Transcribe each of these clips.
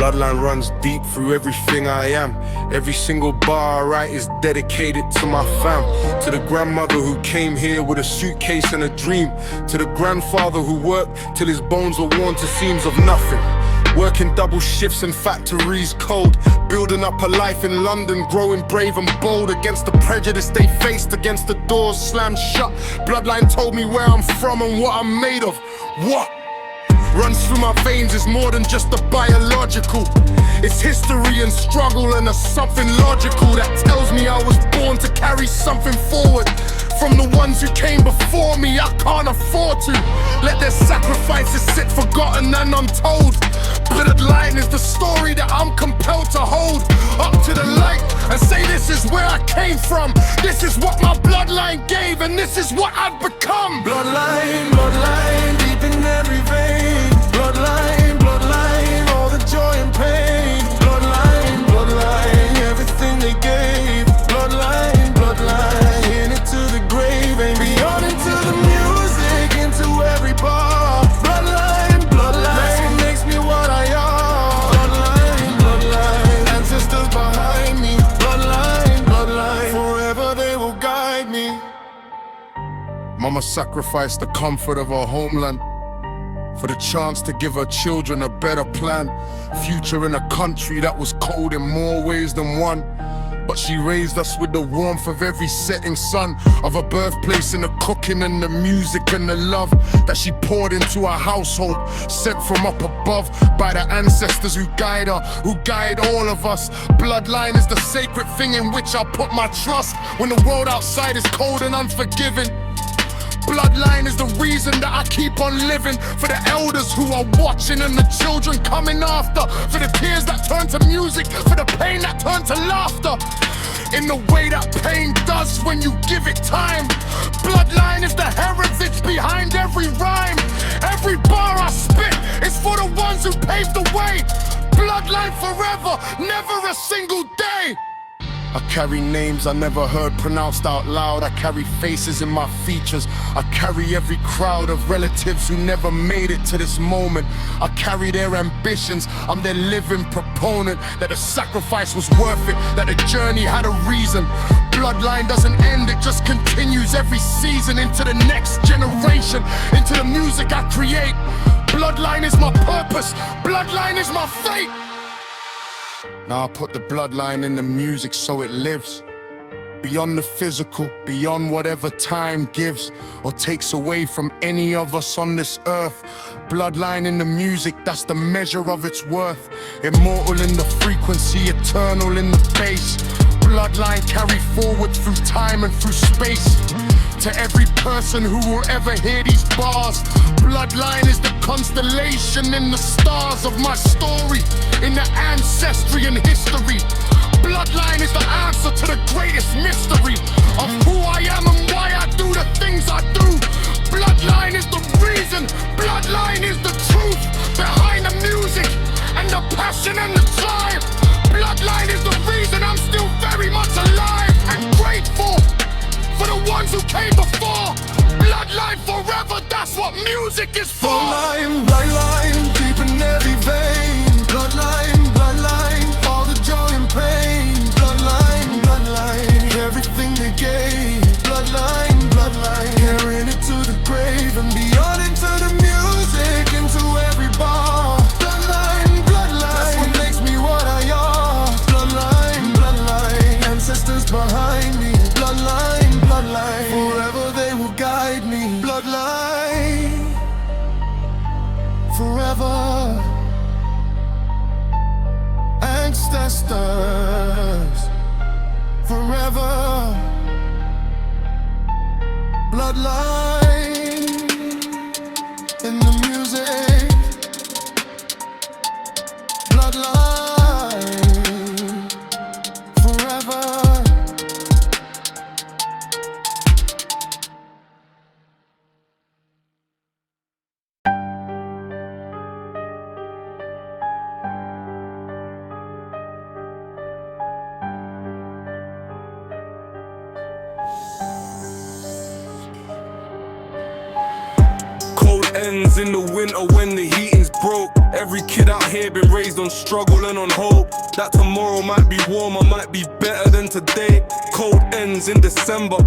Bloodline runs deep through everything I am. Every single bar I write is dedicated to my fam. To the grandmother who came here with a suitcase and a dream. To the grandfather who worked till his bones were worn to seams of nothing. Working double shifts in factories cold. Building up a life in London, growing brave and bold. Against the prejudice they faced, against the doors slammed shut. Bloodline told me where I'm from and what I'm made of. What? Runs through my veins is more than just the biological. It's history and struggle and a something logical that tells me I was born to carry something forward. From the ones who came before me, I can't afford to let their sacrifices sit forgotten and untold. Bloodline is the story that I'm compelled to hold up to the light and say this is where I came from. This is what my bloodline gave and this is what I've become. Bloodline, bloodline, deep in every vein. Bloodline, bloodline, all the joy and pain. Bloodline, bloodline, everything they gave. Bloodline, bloodline, in it to the grave and beyond, into the music, into every bar. Bloodline, bloodline, that's what makes me what I am. Bloodline, bloodline, ancestors behind me. Bloodline, bloodline, forever they will guide me. Mama sacrificed the comfort of her homeland for the chance to give her children a better plan. Future in a country that was cold in more ways than one. But she raised us with the warmth of every setting sun, of her birthplace and the cooking and the music and the love that she poured into our household, sent from up above by the ancestors who guide her, who guide all of us. Bloodline is the sacred thing in which I put my trust when the world outside is cold and unforgiving. Bloodline is the reason that I keep on living. For the elders who are watching and the children coming after. For the tears that turn to music, for the pain that turn to laughter. In the way that pain does when you give it time. Bloodline is the heritage behind every rhyme. Every bar I spit is for the ones who paved the way. Bloodline forever, never a single day. I carry names I never heard pronounced out loud. I carry faces in my features. I carry every crowd of relatives who never made it to this moment. I carry their ambitions. I'm their living proponent that the sacrifice was worth it, that the journey had a reason. Bloodline doesn't end, it just continues every season into the next generation, into the music I create. Bloodline is my purpose. Bloodline is my fate. Now I put the bloodline in the music so it lives. Beyond the physical, beyond whatever time gives or takes away from any of us on this earth. Bloodline in the music, that's the measure of its worth. Immortal in the frequency, eternal in the bass. Bloodline carry forward through time and through space. To every person who will ever hear these bars, bloodline is the constellation in the stars of my story, in the ancestry and history. Bloodline is the answer to the greatest mystery of who I am and why I do the things I do. Bloodline is the reason, bloodline is the truth behind the music and the passion and the drive. Bloodline is the reason I'm still very much alive and grateful for the ones who came before. Bloodline forever, that's what music is for. Bloodline, bloodline, deep in every vein. Bloodline, bloodline, all the joy and pain. Bloodline, bloodline, everything they gave. Bloodline, bloodline, carrying it to the grave and beyond, into the music, into every bar. Bloodline, bloodline, that's what makes me what I am. Bloodline, bloodline, ancestors behind me. Bloodline, bloodline, forever they will guide me. Bloodline, forever. Ancestors, forever. Bloodline in the music. Bloodline, forever. Cold ends in the winter when the heating's broke. Every kid out here been raised on struggle and on hope that tomorrow might be warmer, might be better than today. Cold ends in December,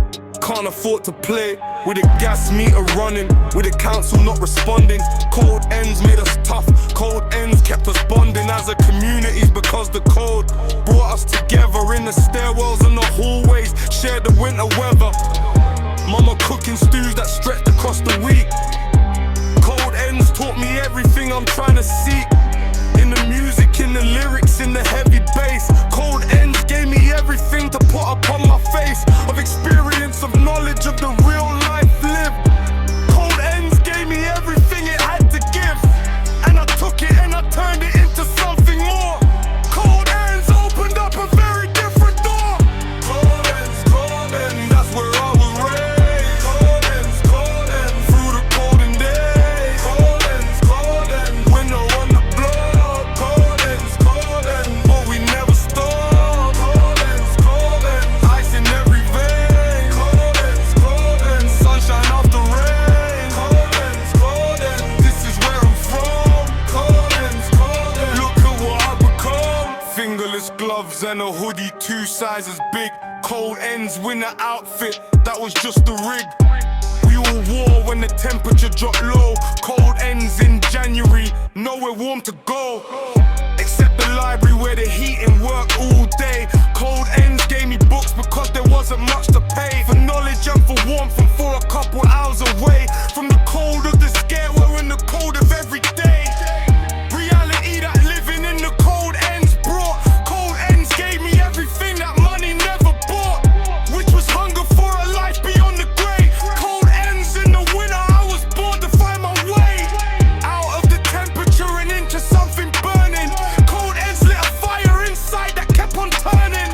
can't afford to play with the gas meter running, with the council not responding. Cold ends made us tough, cold ends kept us bonding as a community because the cold brought us together in the stairwells and the hallways, shared the winter weather. Mama cooking stews that stretched across the week. Cold ends taught me everything I'm trying to seek. In the music, in the lyrics, in the heavy bass. Cold ends gave me everything to put upon my face. Of experience, of knowledge, of the real life lived. Cold ends gave me everything it had to give. And I took it and I turned it into something more. Cold ends opened up a very different door. Cold ends, that's where I was raised. Cold ends, through the golden days. Cold ends, winter on the block. Cold ends, but we never stop. Cold ends, ice in every vein. Cold ends, sunshine after rain. Cold ends, this is where I'm from. Cold ends, look at what I become. Fingerless gloves and a hoodie 2 sizes big. Cold ends winter outfit, that was just the rig. We all wore when the temperature dropped low. Cold ends in January, nowhere warm to go. Except the library where the heating worked all day. Cold ends gave me books because there wasn't much to pay. For knowledge and for warmth and for a couple hours away. From the cold of the scare, we're in the cold of every day. Reality that living in the cold ends brought. Cold ends gave me everything that money never bought, which was hunger for a life beyond the grave. Cold ends in the winter, I was born to find my way out of the temperature and into something burning. Cold ends lit a fire inside that kept on turning.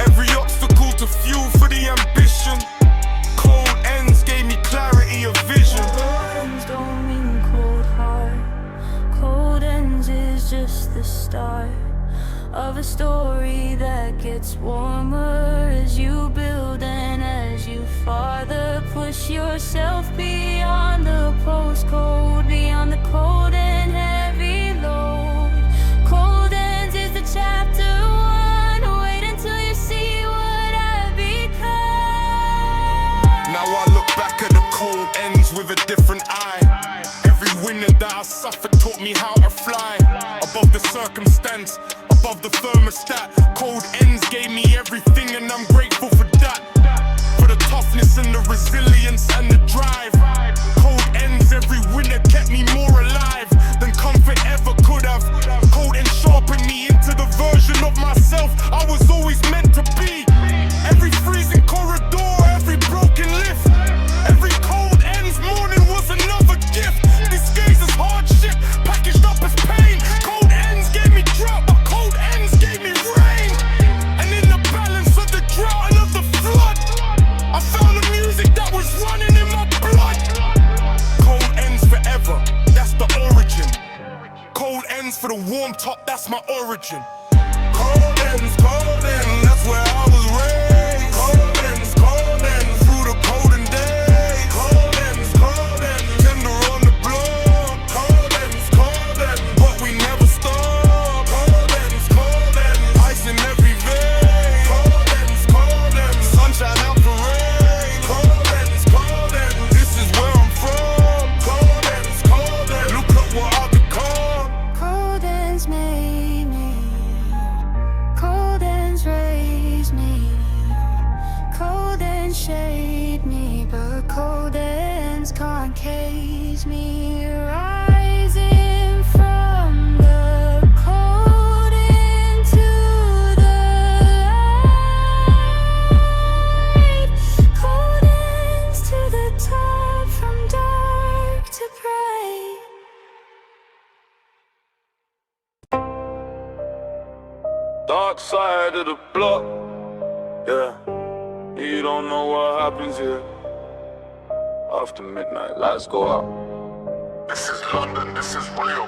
Every obstacle to fuel for the ambition. Cold ends gave me clarity of vision. Cold ends don't mean cold heart. Cold ends is just the start of a story that gets warmer as you build and as you farther push yourself beyond the postcode, beyond the cold and heavy load. Cold ends is the chapter 1. Wait until you see what I've become. Now I look back at the cold ends with a different eye. Every winter that I suffered taught me how to fly above the circumstance, above the thermostat. Cold ends gave me everything and I'm grateful for that. For the toughness and the resilience and the drive. Cold ends every winter kept me more alive than comfort ever could have. Cold ends sharpened me into the version of myself I was always meant to be. Every freezing corridor, every broken lift, every cold ends morning was another gift. Disguised as hardship, packaged up as pain. Cold ends gave me drought, but cold ends gave me rain. And in the balance of the drought and of the flood, I found the music that was running in my blood. Cold ends forever, that's the origin. Cold ends for the warm top, that's my origin. Cold ends, that's where I was raised. Cold ends, through the golden days. Cold ends, tender on the block. Cold ends, but we never stop. Cold ends, ice in every vein. Cold ends, sunshine out the rain. Cold ends, this is where I'm from. Cold ends, look at what I've become. Cold ends made me. Cold ends raised me. Cold ends shade me, but cold ends can't cage me. Rising from the cold into the light. Cold ends to the top, from dark to bright. Dark side of the block, yeah. You don't know what happens here. After midnight, lights go out. This is London, this is real.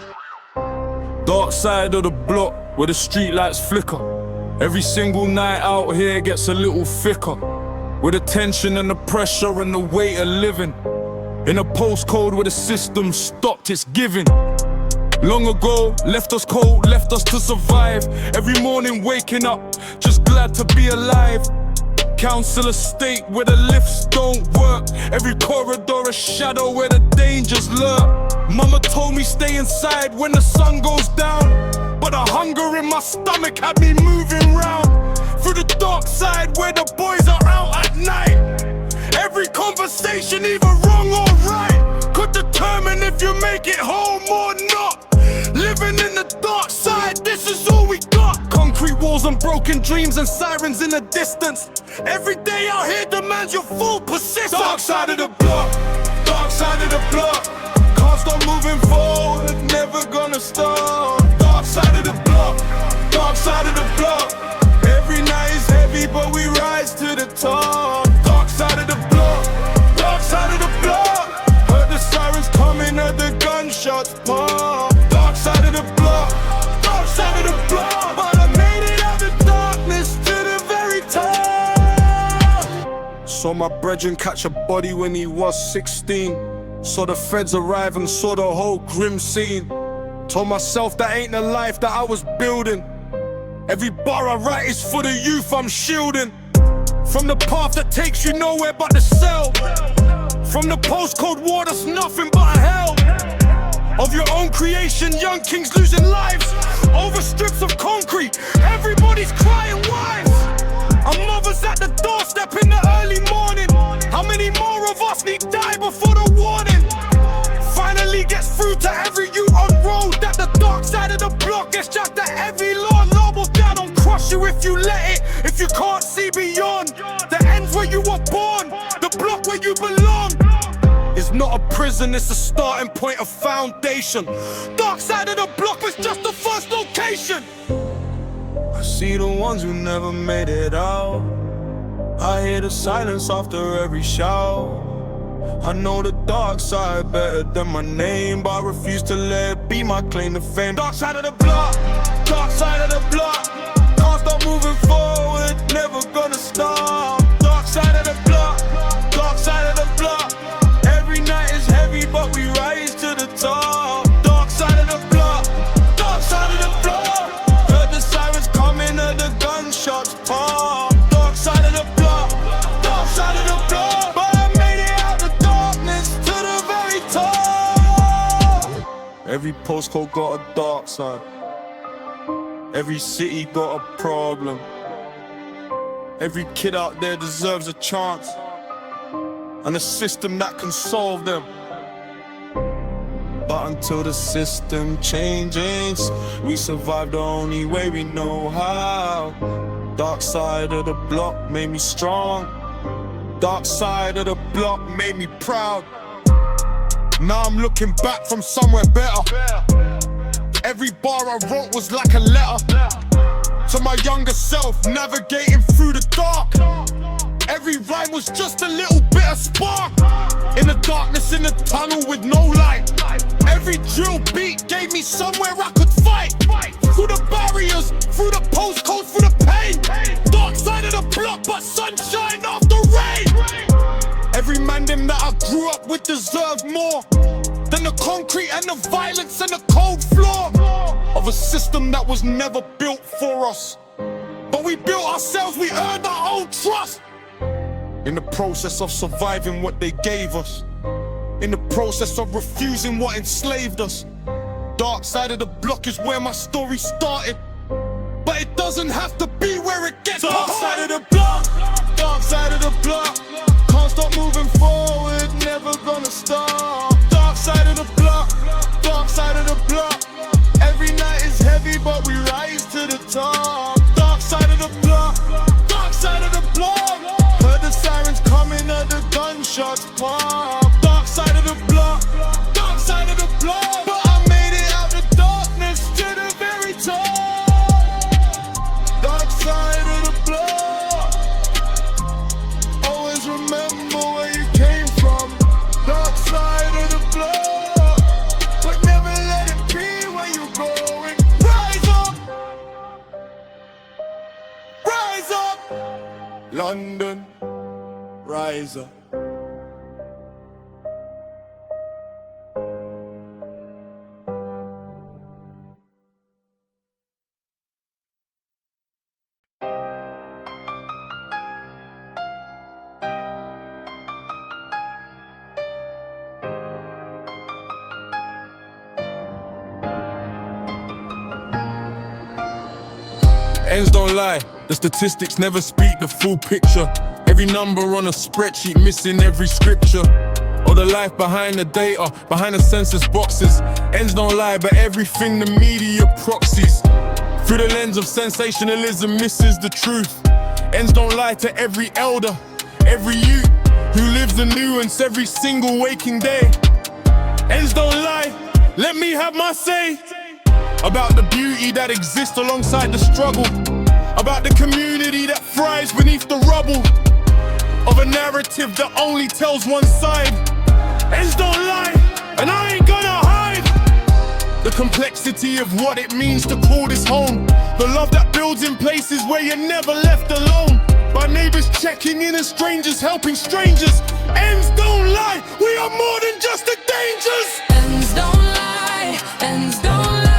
Dark side of the block, where the street lights flicker. Every single night out here gets a little thicker, with the tension and the pressure and the weight of living in a postcode where the system stopped its giving. Long ago, left us cold, left us to survive. Every morning waking up, just glad to be alive. Council estate where the lifts don't work. Every corridor a shadow where the dangers lurk. Mama told me stay inside when the sun goes down, but the hunger in my stomach had me moving round. Through the dark side where the boys are out at night. Every conversation either wrong or right could determine if you make it home or not. Living in the dark side, this is all we got. Concrete walls and broken dreams and sirens in the distance. Every day out here demands your full persistence. Dark side of the block, dark side of the block. Can't stop moving forward, never gonna stop. Dark side of the block, dark side of the block. Every night is heavy but we rise to the top. Dark side of the block, dark side of the block. Heard the sirens coming, heard the gunshots pop. Dark side of the block, dark side of the block. But I made it out the darkness to the very top. Saw my brethren catch a body when he was 16. Saw the feds arrive and saw the whole grim scene. Told myself that ain't the life that I was building. Every bar I write is for the youth I'm shielding. From the path that takes you nowhere but the cell. From the postcode war that's nothing but a hell. Of your own creation, young kings losing lives over strips of concrete, everybody's crying wives. Our mothers at the doorstep in the early morning. How many more of us need die before the warning finally gets through to every youth on road? That the dark side of the block gets jacked at every law. Noble down on crush you if you let it. If you can't see beyond the ends where you were born, the block where you belong. It's not a prison, it's a starting point, a foundation. Dark side of the block was just the first location. I see the ones who never made it out. I hear the silence after every shout. I know the dark side better than my name, but I refuse to let it be my claim to fame. Dark side of the block, dark side of the block. Can't stop moving forward, never gonna stop. Dark side of the block, dark side of the block. Every night is heavy, but we rise to the top. Dark side of the block, dark side of the block. Heard the sirens coming, heard the gunshots pop. Dark side of the block, dark side of the block. But I made it out the darkness to the very top. Every postcode got a dark side. Every city got a problem. Every kid out there deserves a chance and a system that can solve them. But until the system changes, we survive the only way we know how. Dark side of the block made me strong. Dark side of the block made me proud. Now I'm looking back from somewhere better. Every bar I wrote was like a letter to my younger self, navigating through the dark. Every rhyme was just a little bit of spark in the darkness, in the tunnel with no light. Every drill beat gave me somewhere I could fight. Through the barriers, through the postcodes, through the pain. Dark side of the block, but sunshine after rain. Every man them that I grew up with deserved more than the concrete and the violence and the cold floor of a system that was never built for us. But we built ourselves, we earned our own trust. In the process of surviving what they gave us, in the process of refusing what enslaved us. Dark side of the block is where my story started, but it doesn't have to be where it gets. Dark side of the block, dark side of the block. Can't stop moving forward, never gonna stop. Dark side of the block, dark side of the block. Every night is heavy, but we rise to the top. Dark side of the block, dark side of the block. Heard the sirens coming, heard the gunshots pop. Dark side of the block, dark side of the block. But I made it out the darkness to the very top. Dark side of the block. Always remember where you came from. Dark side of the block. But never let it be where you going. Rise up, rise up. London, rise up. Ends don't lie, the statistics never speak the full picture. Every number on a spreadsheet missing every scripture. Or the life behind the data, behind the census boxes. Ends don't lie, but everything the media proxies. Through the lens of sensationalism misses the truth. Ends don't lie to every elder, every youth who lives the nuance every single waking day. Ends don't lie, let me have my say about the beauty that exists alongside the struggle, about the community that thrives beneath the rubble of a narrative that only tells one side. Ends don't lie, and I ain't gonna hide the complexity of what it means to call this home. The love that builds in places where you're never left alone, by neighbors checking in and strangers helping strangers. Ends don't lie, we are more than just the dangers. Ends don't lie, ends don't lie.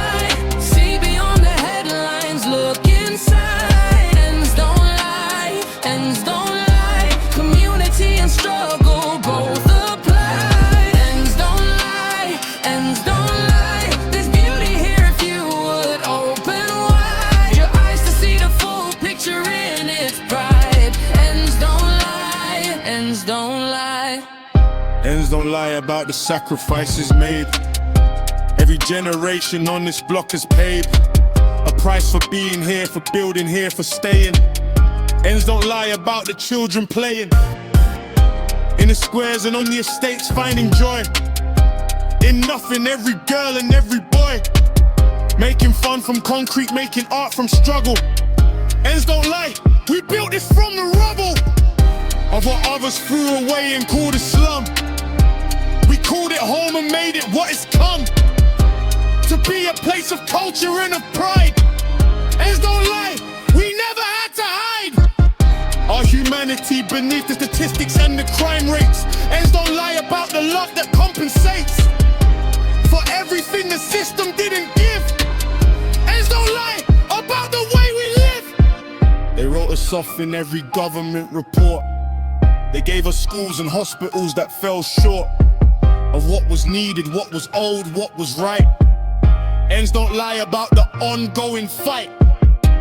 See beyond the headlines, look inside. Ends don't lie, ends don't lie. Community and struggle both apply. Ends don't lie, ends don't lie. There's beauty here if you would open wide your eyes to see the full picture in its pride. Ends don't lie, ends don't lie. Ends don't lie about the sacrifices made. Every generation on this block has paid a price for being here, for building here, for staying. Ends don't lie about the children playing in the squares and on the estates, finding joy in nothing. Every girl and every boy making fun from concrete, making art from struggle. Ends don't lie, we built this from the rubble of what others threw away and called a slum. We called it home and made it what it's come to be, a place of culture and of pride. Ends don't lie, we never had to hide our humanity beneath the statistics and the crime rates. Ends don't lie about the love that compensates for everything the system didn't give. Ends don't lie about the way we live. They wrote us off in every government report. They gave us schools and hospitals that fell short of what was needed, what was owed, what was right. Ends don't lie about the ongoing fight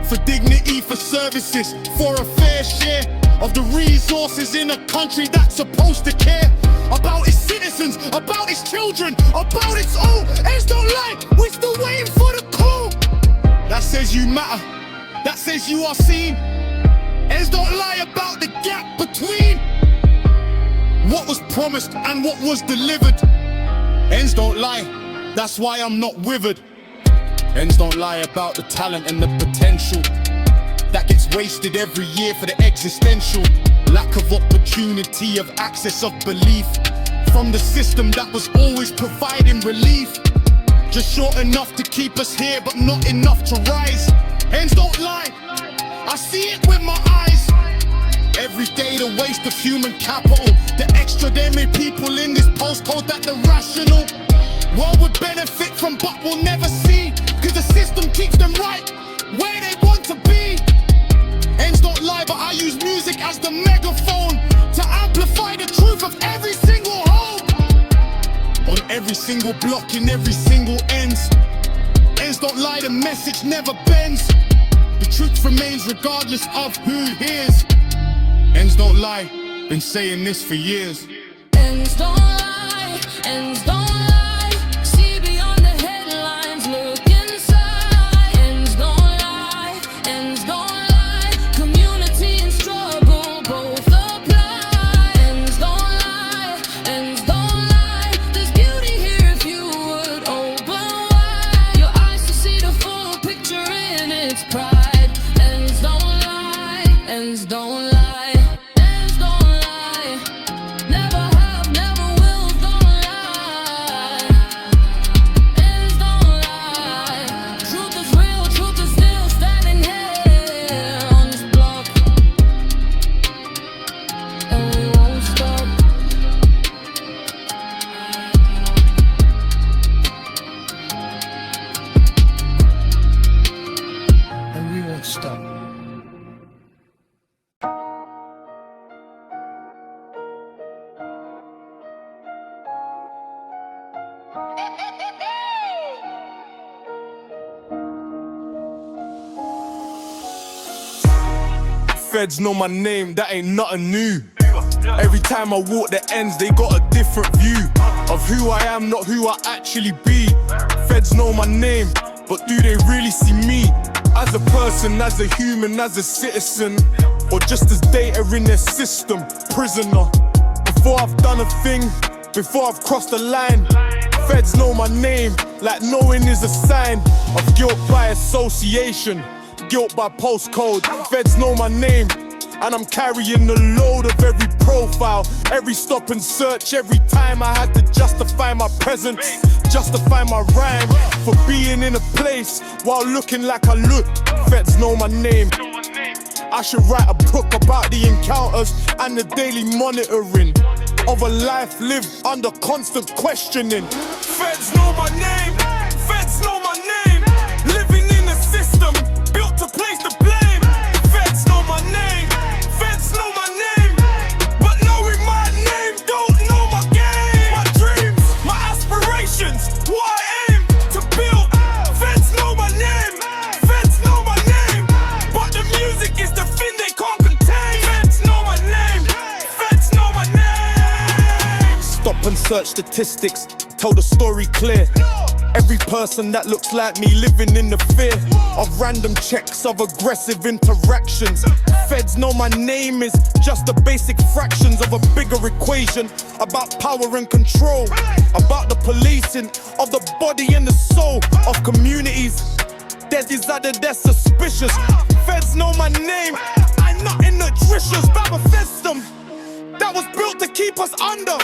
for dignity, for services, for a fair share of the resources in a country that's supposed to care about its citizens, about its children, about its own. Ends don't lie, we're still waiting for the call that says you matter, that says you are seen. Ends don't lie about the gap between what was promised and what was delivered. Ends don't lie, that's why I'm not withered. Ends don't lie about the talent and the potential that gets wasted every year for the existential lack of opportunity, of access, of belief from the system that was always providing relief. Just short enough to keep us here, but not enough to rise. Ends don't lie, I see it with my eyes. Every day the waste of human capital, the extraordinary people in this postcode that the rational world would benefit from but will never see, cause the system keeps them right where they want to be. Ends don't lie, but I use music as the megaphone to amplify the truth of every single home, on every single block, in every single ends. Ends don't lie, the message never bends. The truth remains regardless of who hears. Ends don't lie, been saying this for years. Ends don't lie, ends don't lie. See beyond the headlines, look inside. Ends don't lie, ends don't lie. Community and struggle both apply. Ends don't lie, ends don't lie. There's beauty here if you would open wide your eyes to see the full picture in its pride. Ends don't lie, ends don't lie. Feds know my name, that ain't nothing new. Every time I walk the ends, they got a different view of who I am, not who I actually be. Feds know my name, but do they really see me as a person, as a human, as a citizen, or just as data in their system, prisoner? Before I've done a thing, before I've crossed the line, Feds know my name, like knowing is a sign of guilt by association, guilt by postcode. Feds know my name, and I'm carrying the load of every profile, every stop and search, every time I had to justify my presence, justify my rhyme, for being in a place while looking like I look. Feds know my name. I should write a book about the encounters and the daily monitoring of a life lived under constant questioning. Feds know my name, feds know my name. Living in a system built to place the blame. Feds know my name, feds know my name. But knowing my name don't know my game. My dreams, my aspirations, what I aim to build. Feds know my name, feds know my name. But the music is the thing they can't contain. Feds know my name, feds know my name. Stop and search statistics, tell the story clear. Every person that looks like me living in the fear of random checks, of aggressive interactions. Feds know my name is just the basic fractions of a bigger equation about power and control, about the policing of the body and the soul of communities. There's these other, they're suspicious. Feds know my name, I'm not in the drishers, but a system that was built to keep us under.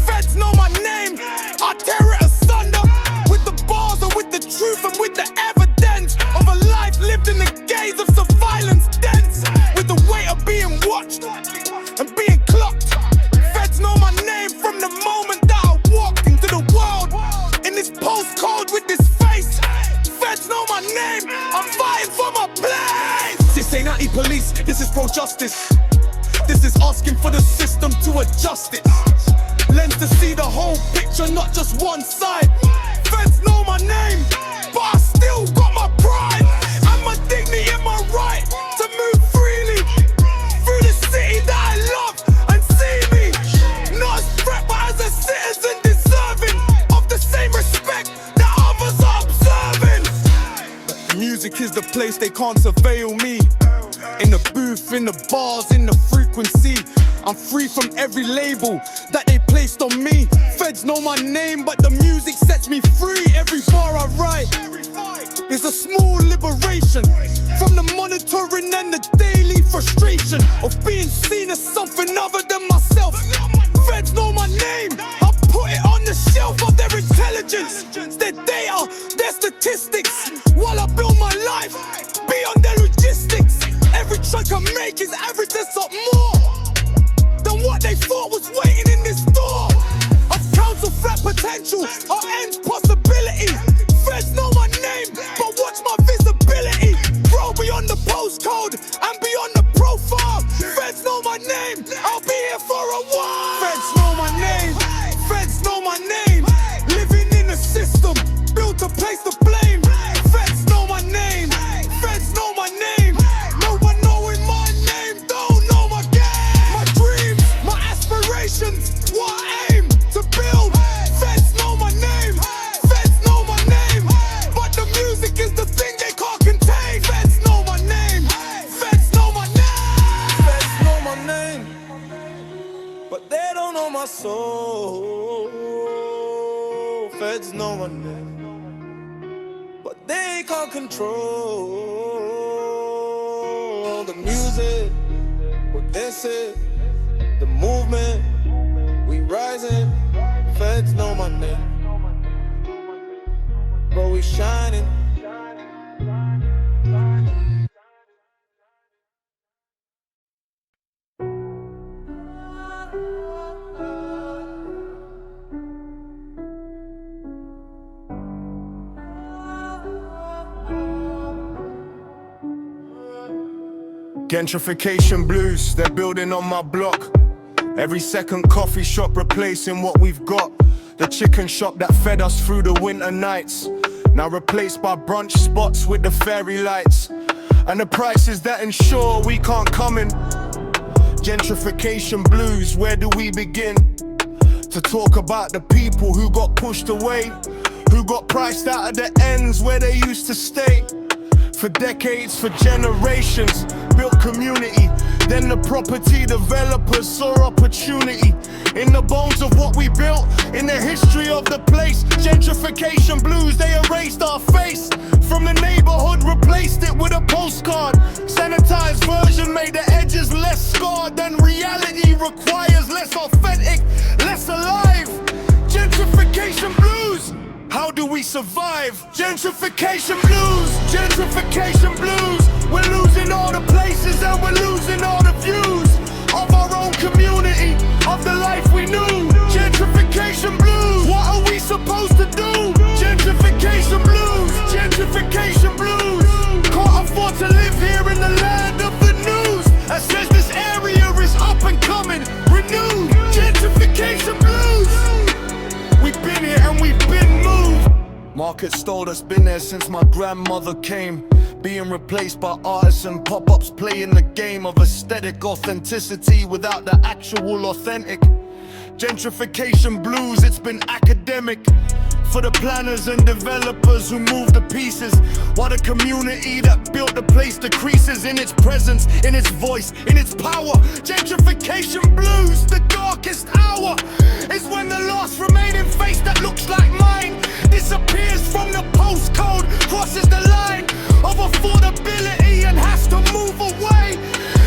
Feds know my name, I tear it asunder with the bars and with the truth and with the evidence of a life lived in the gaze of surveillance, dense with the weight of being watched and being clocked. Feds know my name from the moment that I walked into the world in this postcode with this face. Feds know my name, I'm fighting for my place. This ain't anti-police, this is pro-justice. This is asking for the system to adjust it. Lens to see the whole picture, not just one side. Feds know my name, but I still got my pride and my dignity and my right to move freely through the city that I love and see me not as threat but as a citizen deserving of the same respect that others are observing. But the music is the place they can't surveil me. In the booth, in the bars, in the frequency, I'm free from every label that they placed on me. Feds know my name, but the music sets me free. Every bar I write is a small liberation from the monitoring and the daily frustration of being seen as something other than myself. Feds know my name, I put it on the shelf of their intelligence, their data, their statistics, while I build my life beyond their logistics. Every track I make is averaging something more than what they thought was waiting in this door. Of council flat potential, or endz possibility. Feds know my name, but watch my visibility. Grow beyond the postcode and beyond the profile. Feds know my name, I'll be here for a while. Feds know my name, feds know my name. Living in a system built to place the blame. Feds know my name, feds know my name. No one knowing my name don't know my game. My dreams, my aspirations, what I aim to build. Feds know my name, feds know my name. But the music is the thing they can't contain. Feds know my name, feds know my name. Feds know my name, but they don't know my soul. Feds know my name, but they can't control the music, what they say, the movement, we rising. Feds know my name, but we shining. Gentrification blues, they're building on my block. Every second coffee shop replacing what we've got. The chicken shop that fed us through the winter nights, now replaced by brunch spots with the fairy lights. and the prices that ensure we can't come in. Gentrification blues, where do we begin? To talk about the people who got pushed away, who got priced out of the ends where they used to stay. For decades, for generations, built community. Then the property developers saw opportunity in the bones of what we built, in the history of the place. Gentrification blues, they erased our face from the neighborhood, replaced it with a postcard. Sanitized version made the edges less scarred. Then reality requires less authentic, less alive. Gentrification blues, how do we survive? Gentrification blues, gentrification blues. We're losing all the places and we're losing all the views of our own community, of the life we knew. Gentrification blues, what are we supposed to do? Gentrification blues, gentrification blues. Can't afford to live here in the land of the news that says this area is up and coming, renewed. Gentrification blues, we've been here and we've been moved. Market stall that's been there since my grandmother came, being replaced by artists and pop-ups, playing the game of aesthetic authenticity without the actual authentic. Gentrification blues, it's been academic for the planners and developers who move the pieces, while the community that built the place decreases in its presence, in its voice, in its power. Gentrification blues, the darkest hour is when the last remaining face that looks like mine disappears from the postcode, crosses the line of affordability and has to move away.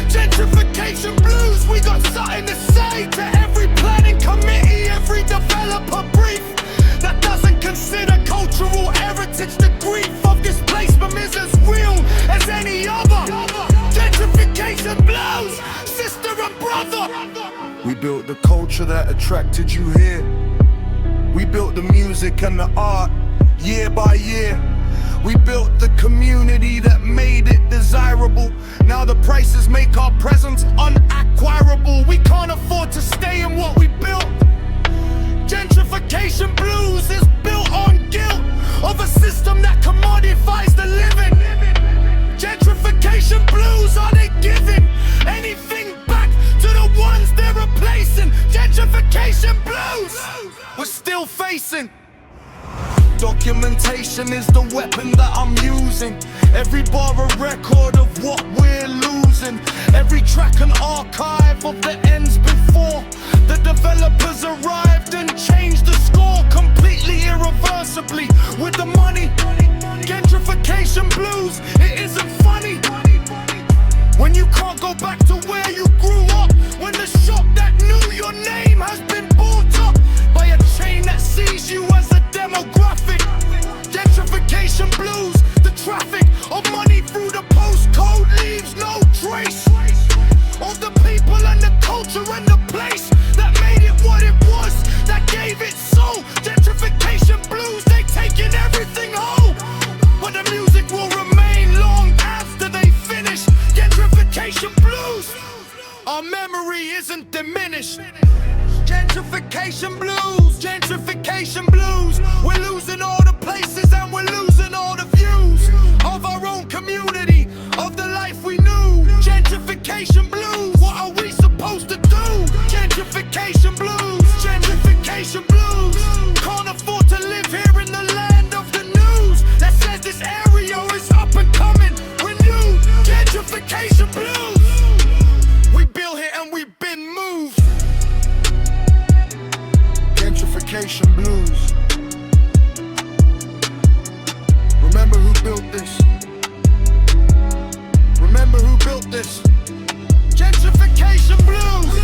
Gentrification blues, we got something to say to every planning committee, every developer brief that doesn't consider cultural heritage. The grief of displacement is as real as any other. Gentrification blues, sister and brother. We built the culture that attracted you here. We built the music and the art year by year. We built the community that made it desirable. Now the prices make our presence unacquirable. We can't afford to stay in what we built. Gentrification blues is built on guilt of a system that commodifies the living. Gentrification blues, are they giving anything back to the ones they're replacing? Gentrification blues, we're still facing. Documentation is the weapon that I'm using. Every bar a record of what we're losing. Every track an archive of the ends before the developers arrived and changed the score completely, irreversibly with the money. Gentrification blues, it isn't funny when you can't go back to where you grew up, when the shop that knew your name has been bought up by a chain that sees you as a demographic. Gentrification blues, the traffic of money through the postcode leaves no trace of the people and the culture and the place that made it what it was, that gave it soul. Gentrification blues, they taking everything home, but the music will remain long after they finish. Gentrification blues, our memory isn't diminished. Gentrification blues, gentrification blues. We're losing all the places and we're losing all the views of our own community, of the life we knew. Gentrification blues, what are we supposed to do? Gentrification blues, gentrification blues. Can't afford to live here in the land of the news that says this area is up and coming, renewed. Gentrification blues, we built it and we've been moved. Gentrification blues. Remember who built this. Remember who built this. Gentrification blues.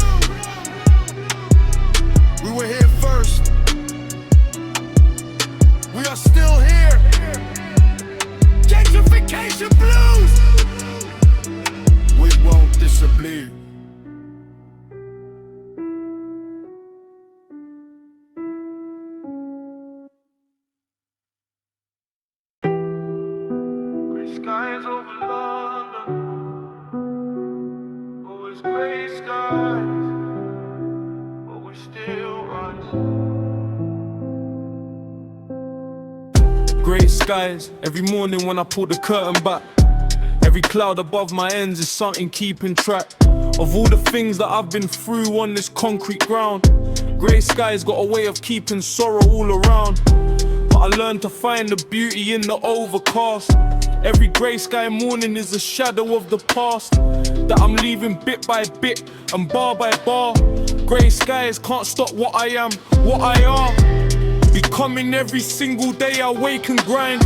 We were here first. We are still here. Gentrification blues. We won't disappear. Skies over London, always gray skies, but we still rise. Gray skies, every morning when I pull the curtain back. Every cloud above my ends is something keeping track of all the things that I've been through on this concrete ground. Grey skies got a way of keeping sorrow all around, but I learned to find the beauty in the overcast. Every grey sky morning is a shadow of the past that I'm leaving bit by bit and bar by bar. Grey skies can't stop what I am, what I are. Becoming every single day I wake and grind.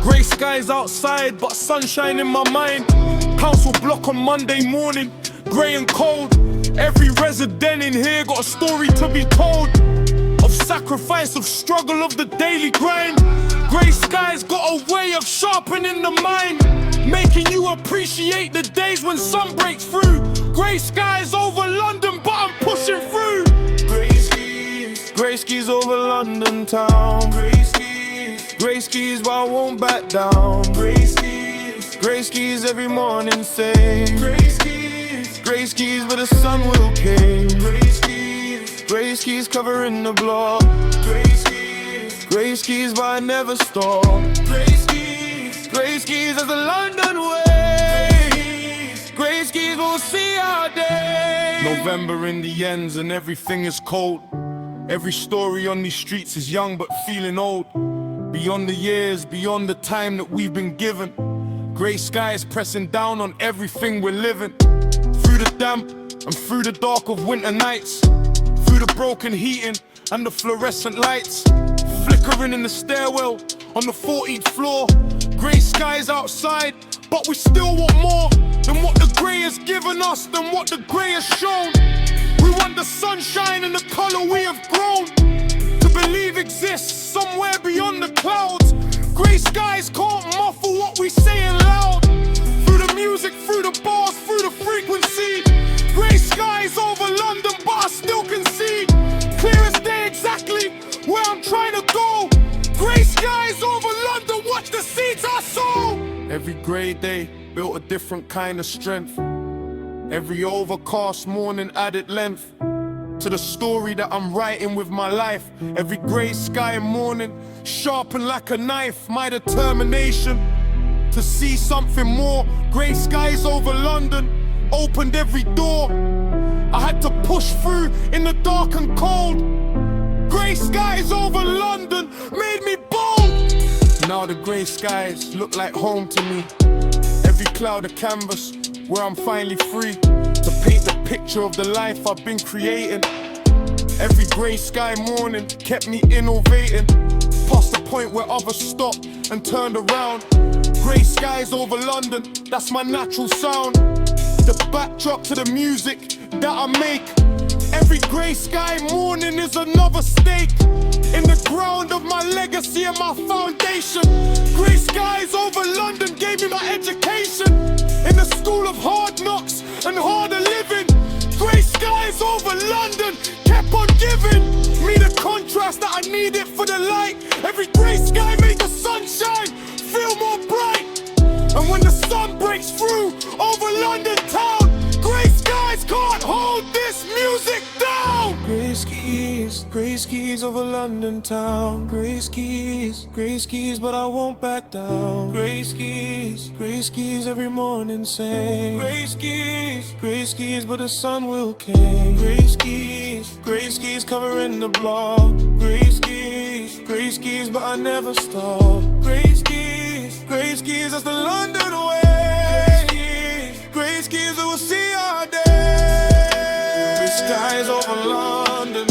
Grey skies outside but sunshine in my mind. Council block on Monday morning, grey and cold. Every resident in here got a story to be told, of sacrifice, of struggle, of the daily grind. Grey skies got a way of sharpening the mind, making you appreciate the days when sun breaks through. Grey skies over London but I'm pushing through. Grey skis over London town. Grey skis but I won't back down. Grey skis every morning say grey skis but the sun will came. Grey skis covering the block. Grey skis but I never stop. Grey skis as the London way. Grey skis will see our day. November in the ends and everything is cold. Every story on these streets is young but feeling old. Beyond the years, beyond the time that we've been given. Grey skies pressing down on everything we're living. Through the damp and through the dark of winter nights. Through the broken heating and the fluorescent lights. Flickering in the stairwell on the 14th floor. Grey skies outside, but we still want more than what the grey has given us, than what the grey has shown. We want the sunshine and the colour we have grown to believe exists somewhere beyond the clouds. Grey skies can't muffle what we saying loud. Through the music, through the bars, through the frequency. Grey skies over London, but I still can see clear as day exactly where I'm trying to go. Grey skies over London, watch the seeds I sow. Every grey day built a different kind of strength. Every overcast morning added length to the story that I'm writing with my life. Every grey sky morning sharpened like a knife. My determination to see something more. Grey skies over London opened every door. I had to push through in the dark and cold. Grey skies over London made me bold. Now the grey skies look like home to me. Every cloud a canvas where I'm finally free to paint the picture of the life I've been creating. Every grey sky morning kept me innovating, past the point where others stopped and turned around. Grey skies over London, that's my natural sound. The backdrop to the music that I make. Every grey sky morning is another stake in the ground of my legacy and my foundation. Grey skies over London gave me my education in the school of hard knocks and harder living. Grey skies over London kept on giving me the contrast that I needed for the light. Every grey sky made the sunshine feel more bright. And when the sun breaks through over London town, grey skies can't hold this music down. Grey skis over London town. Grey skis, but I won't back down. Grey skis every morning say grey skis, but the sun will came. Grey skis covering the block. Grey skis, but I never stop. Grey skis, that's the London way. Grey skis, we will see our day. Grey skies over London,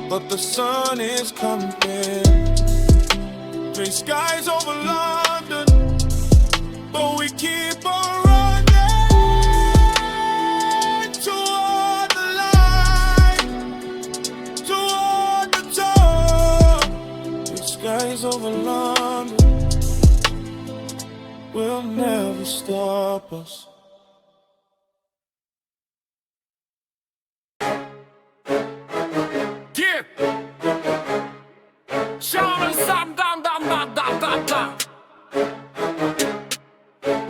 but the sun is coming. Grey skies over London, but we keep on running toward the light, toward the top. Grey skies over London will never stop us. Yeah. Shout and sam dam dam dam dam dam dam.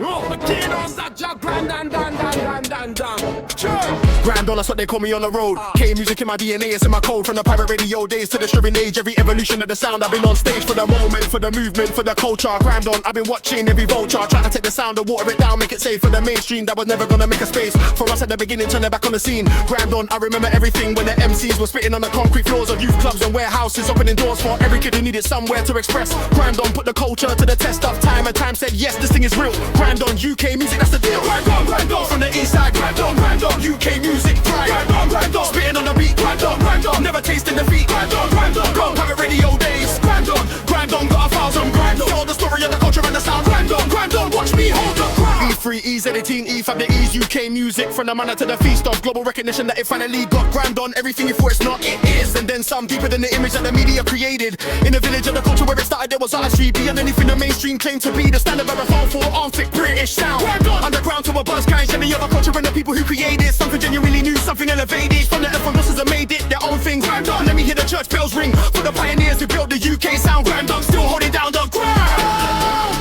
Oh, the kid on that jump and dan dan dan dan dan dan. Sure. Grind on, that's what they call me on the road. K-music in my DNA, it's in my code. From the pirate radio days to the streaming age, every evolution of the sound. I've been on stage for the moment, for the movement, for the culture. Grind on, I've been watching every vulture. Trying to take the sound and water it down, make it safe for the mainstream. That was never gonna make a space for us at the beginning, turn it back on the scene. Grind on, I remember everything when the MCs were spitting on the concrete floors of youth clubs and warehouses, opening doors for every kid who needed somewhere to express. Grind on, put the culture to the test of time, and time said yes, this thing is real. Grind on, UK music, that's the deal. Grind on, from the east side. Grind on, UK music, grind on, spitting on the beat. Grind on, never tasting defeat. Grind on, go pirate radio days. Grind on, got 1,000. Grind on, tell the story of the culture and the sound. Grind on, watch me hold the ground. E3, E18, E5, the E's, UK music, from the manor to the feast of global recognition that it finally got. Grind on, everything you thought it's not, it is. And then some, deeper than the image that the media created. In the village of the culture where it started, there was artistry beyond anything the mainstream claimed to be. The standard of a phone for arm-thick British sound. Underground to a buzz kind, shedding other culture and the people who created something genuinely new, something elevated. From the effervescence that made it their own thing. Grind on, let me hear the church bells ring for the pioneers who built the UK sound. Grind on, still holding down the ground.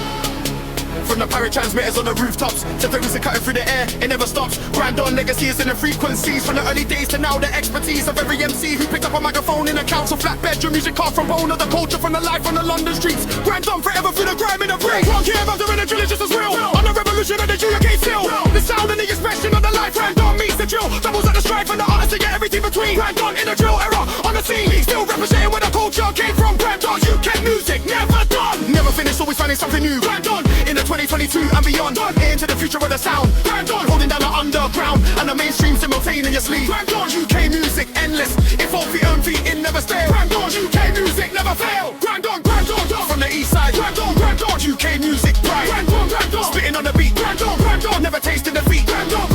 From the pirate transmitters on the rooftops to the music cutting through the air, it never stops. Grind on, legacy is in the frequencies. From the early days to now, the expertise of every MC who picked up a microphone in a council flat bedroom. Music car from bone of the culture, from the life on the London streets. Grind on forever through the grime in the ring. Won't care about the drill, it's just as real. On the revolution of the UK still. The sound and the expression of the life. Grind on meets the drill. Doubles at the strife and the artists to get everything between. Grind on in the drill era, on the scene. Still representing where the culture came from. Grind on, UK music, never done. Never finished, always finding something new. Grind on in the 2022 and beyond, into the future of the sound. Grind on, holding down the underground and the mainstream simultaneously. Grind on, UK music endless. If all feet on feet, it never stale. Grind on, UK music never fail. Grind on, from the east side. Grind on, UK music pride. Grind on, spitting on the beat. Grind on, never tasting defeat. Grind on,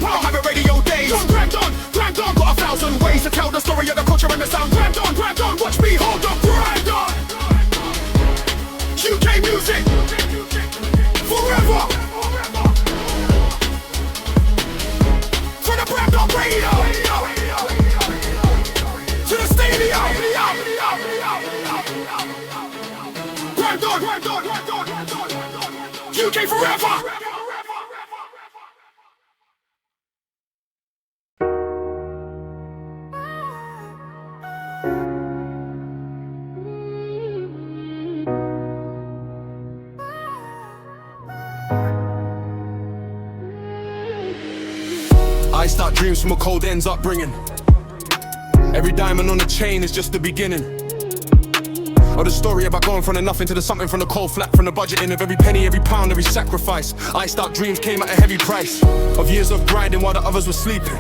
I'll have a radio days. Grind on, got 1,000 ways to tell the story of the culture and the sound. Grind on, watch me hold up. Grind on, UK music. Forever. For the brand on radio to the stadium. Grind on, UK forever. I start dreams from a cold ends upbringing. Every diamond on the chain is just the beginning. Or the story about going from the nothing to the something, from the cold flat, from the budgeting of every penny, every pound, every sacrifice. I start dreams came at a heavy price of years of grinding while the others were sleeping.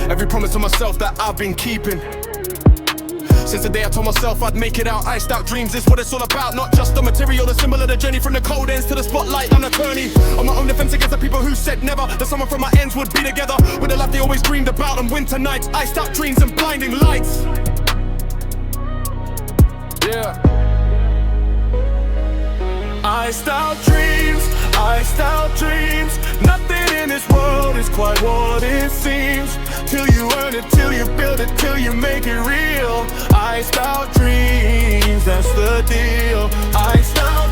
Every promise to myself that I've been keeping. Since the day I told myself I'd make it out, iced out dreams is what it's all about. Not just the material, the symbol of the journey from the cold ends to the spotlight. I'm an attorney on my own defense against the people who said never that someone from my ends would be together with the life they always dreamed about on winter nights. Iced out dreams and blinding lights. Yeah. Iced out dreams. Nothing in this world is quite what it seems. Till you earn it, till you build it, till you make it real. Iced out dreams, that's the deal. Iced out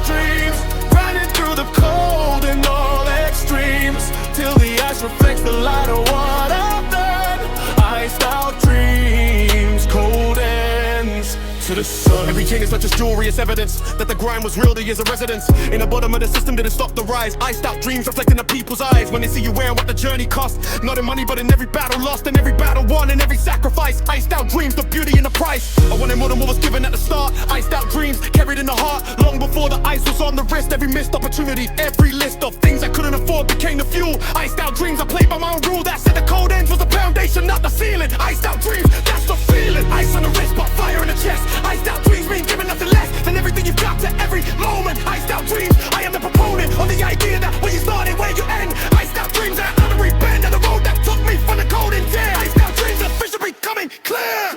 dreams, running through the cold and all extremes, till the ice reflects the light of what I've done. Iced out dreams, cold ends to the sun. Every chain is not just jewelry, it's evidence that the grime was real. The years of residence in the bottom of the system didn't stop the rise. Iced out dreams reflecting the people's eyes when they see you wearing what the journey cost. Not in money, but in every battle lost, and every battle won, and every sacrifice. Iced out dreams, the beauty and the price. I wanted more than what was given at the start. Iced out dreams carried in the heart long before the ice was on the wrist. Every missed opportunity, every list of things I couldn't afford became the fuel. Iced out dreams, I played by my own rule. That said the cold ends was the foundation, not the ceiling. Iced out dreams, that's the feeling. Ice on the wrist, but fire in the chest. Iced out dreams mean giving nothing less than everything you've got to every moment. Iced out dreams, I am the proponent of the idea that where you started, where you end. Iced out dreams that every bend of the road that took me from the cold and dead. Iced out dreams that vision becoming clear.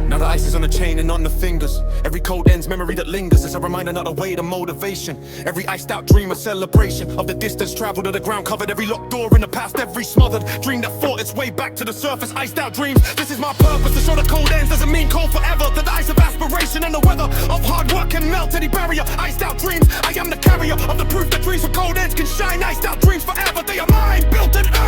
Now the ice is on the chain and on the fingers. Every cold ends memory that lingers is a reminder, not a weight of motivation. Every iced out dream a celebration of the distance traveled to the ground covered. Every locked door in the past, every smothered dream that fought its way back to the surface. Iced out dreams, this is my purpose, to show the cold ends doesn't mean cold forever. That the ice of aspiration and the weather of hard work can melt any barrier. Iced out dreams, I am the carrier of the proof that dreams for cold ends can shine. Iced out dreams forever, they are mine, built and earned.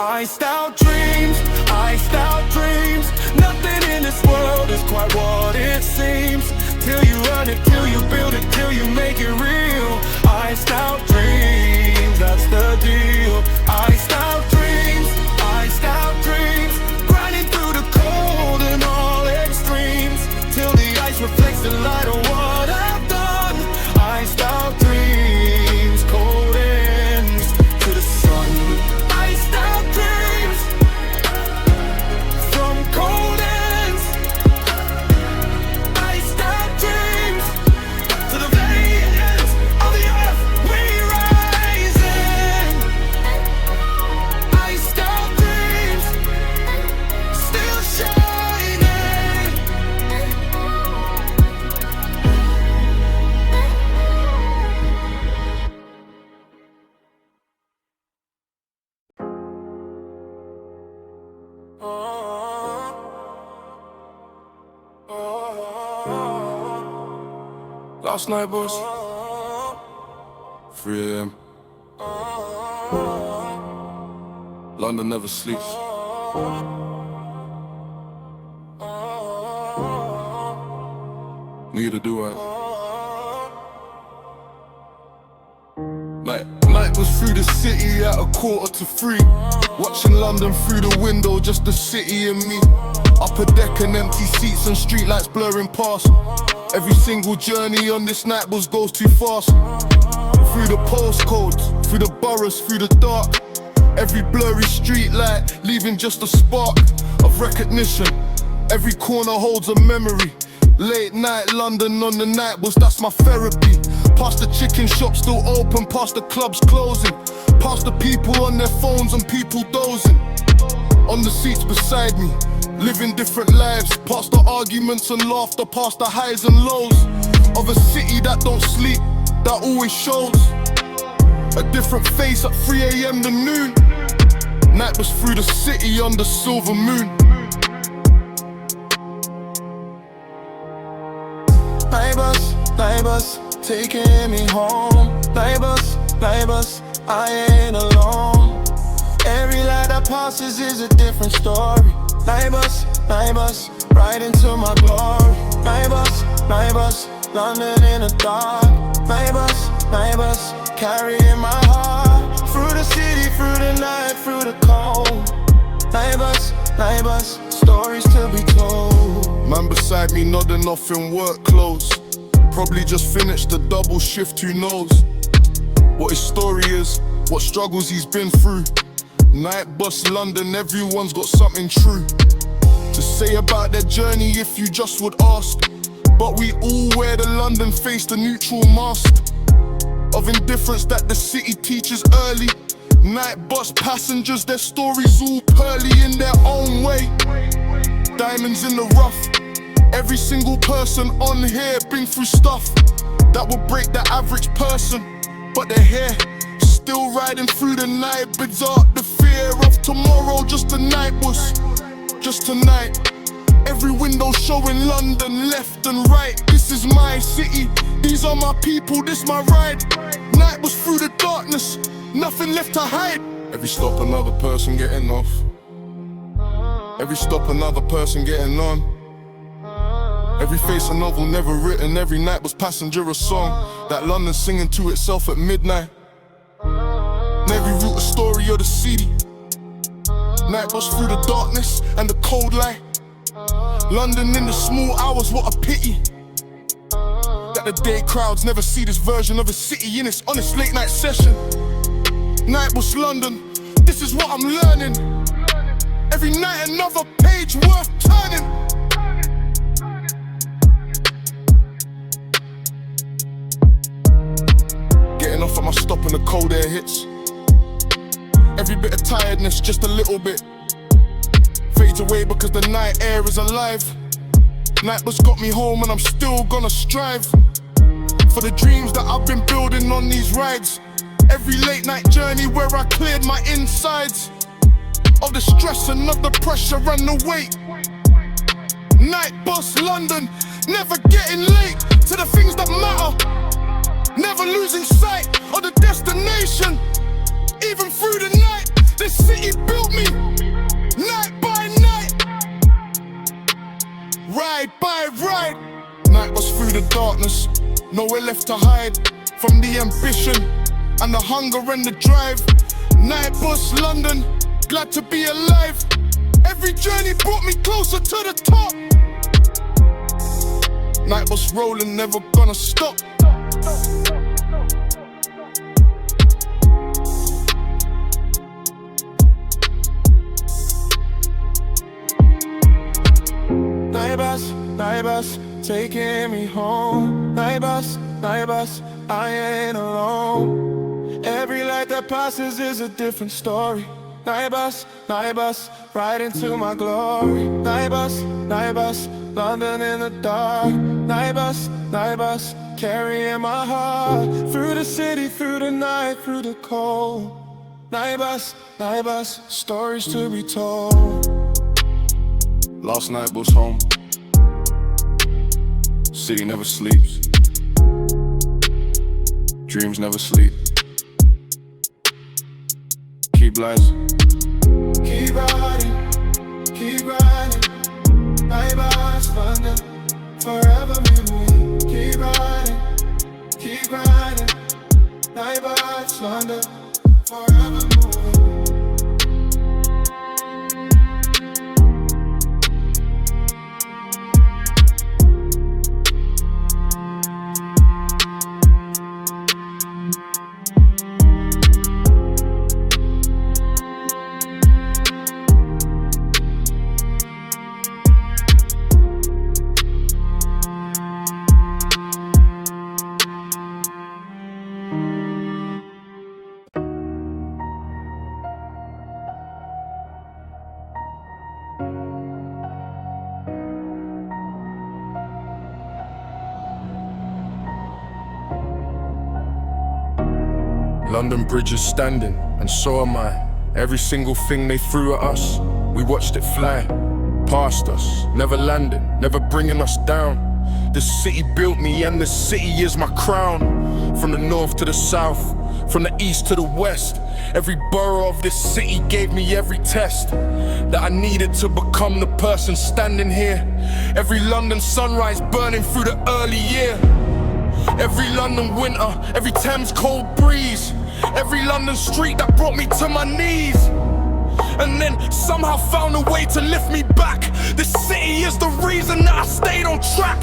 Iced out dreams, iced out dreams. Nothing in this world is quite what it seems. Till you run it, till you build it, till you make it real. Iced out dreams, that's the deal. Iced out dreams, iced out dreams. Grinding through the cold and all extremes. Till the ice reflects the light of what I've done. Iced out dreams, cold ends to the sun. Iced out dreams from cold ends. Iced out dreams to the very ends of the earth we rising. Iced out dreams still shining. Last night, boss. 3 AM. London never sleeps. Need to do it. Night was through the city at 2:45. Watching London through the window, just the city and me. Upper deck and empty seats and streetlights blurring past. Every single journey on this night bus goes too fast. Through the postcodes, through the boroughs, through the dark. Every blurry street light, leaving just a spark of recognition. Every corner holds a memory. Late night London on the night bus, that's my therapy. Past the chicken shop still open, past the clubs closing. Past the people on their phones and people dozing. On the seats beside me, living different lives. Past the arguments and laughter, past the highs and lows of a city that don't sleep, that always shows a different face at 3 AM to noon. Night was through the city on the silver moon. Night bus, taking me home. Night bus, I ain't alone. Every light that passes is a different story. Night bus, right into my glory. Night bus, London in the dark. Night bus, carrying my heart. Through the city, through the night, through the cold. Night bus, stories to be told. Man beside me nodding off in work clothes. Probably just finished the double shift, who knows what his story is, what struggles he's been through. Night bus London, everyone's got something true to say about their journey if you just would ask. But we all wear the London face, the neutral mask of indifference that the city teaches early. Night bus passengers, their stories all pearly in their own way. Diamonds in the rough. Every single person on here been through stuff that would break the average person, but they're here, still riding through the night. Bids out the fear of tomorrow, just a night bus, just tonight. Every window showing London left and right. This is my city, these are my people, this my ride. Night was through the darkness, nothing left to hide. Every stop another person getting off. Every stop another person getting on. Every face a novel never written. Every night was passenger a song that London singing to itself at midnight. And every route a story of the city. Night was through the darkness and the cold light. London in the small hours, what a pity that the day crowds never see this version of a city in its honest late night session. Night was London, this is what I'm learning. Every night another page worth turning. Getting off at my stop and the cold air hits. Every bit of tiredness, just a little bit, fades away because the night air is alive. Night bus got me home and I'm still gonna strive for the dreams that I've been building on these rides. Every late night journey where I cleared my insides of the stress and of the pressure and the weight. Night bus London, never getting late to the things that matter. Never losing sight of the destination. Even through the night, this city built me nowhere left to hide from the ambition and the hunger and the drive. Nightbus London, glad to be alive. Every journey brought me closer to the top. Nightbus rolling, never gonna stop. Nightbus, taking me home. Nightbus, I ain't alone. Every light that passes is a different story. Nightbus, right into my glory. Nightbus, London in the dark. Nightbus, carrying my heart through the city, through the night, through the cold. Nightbus, stories to be told. Last night was home. City never sleeps. Dreams never sleep. Keep lights. Keep riding. Nightbus, London, forever be with me. Keep riding. Nightbus, London, forever moving. London Bridge is standing, and so am I. Every single thing they threw at us, we watched it fly past us, never landing, never bringing us down. This city built me, and this city is my crown. From the north to the south, from the east to the west, every borough of this city gave me every test that I needed to become the person standing here. Every London sunrise burning through the early year. Every London winter, every Thames cold breeze, every London street that brought me to my knees, and then somehow found a way to lift me back. This city is the reason that I stayed on track.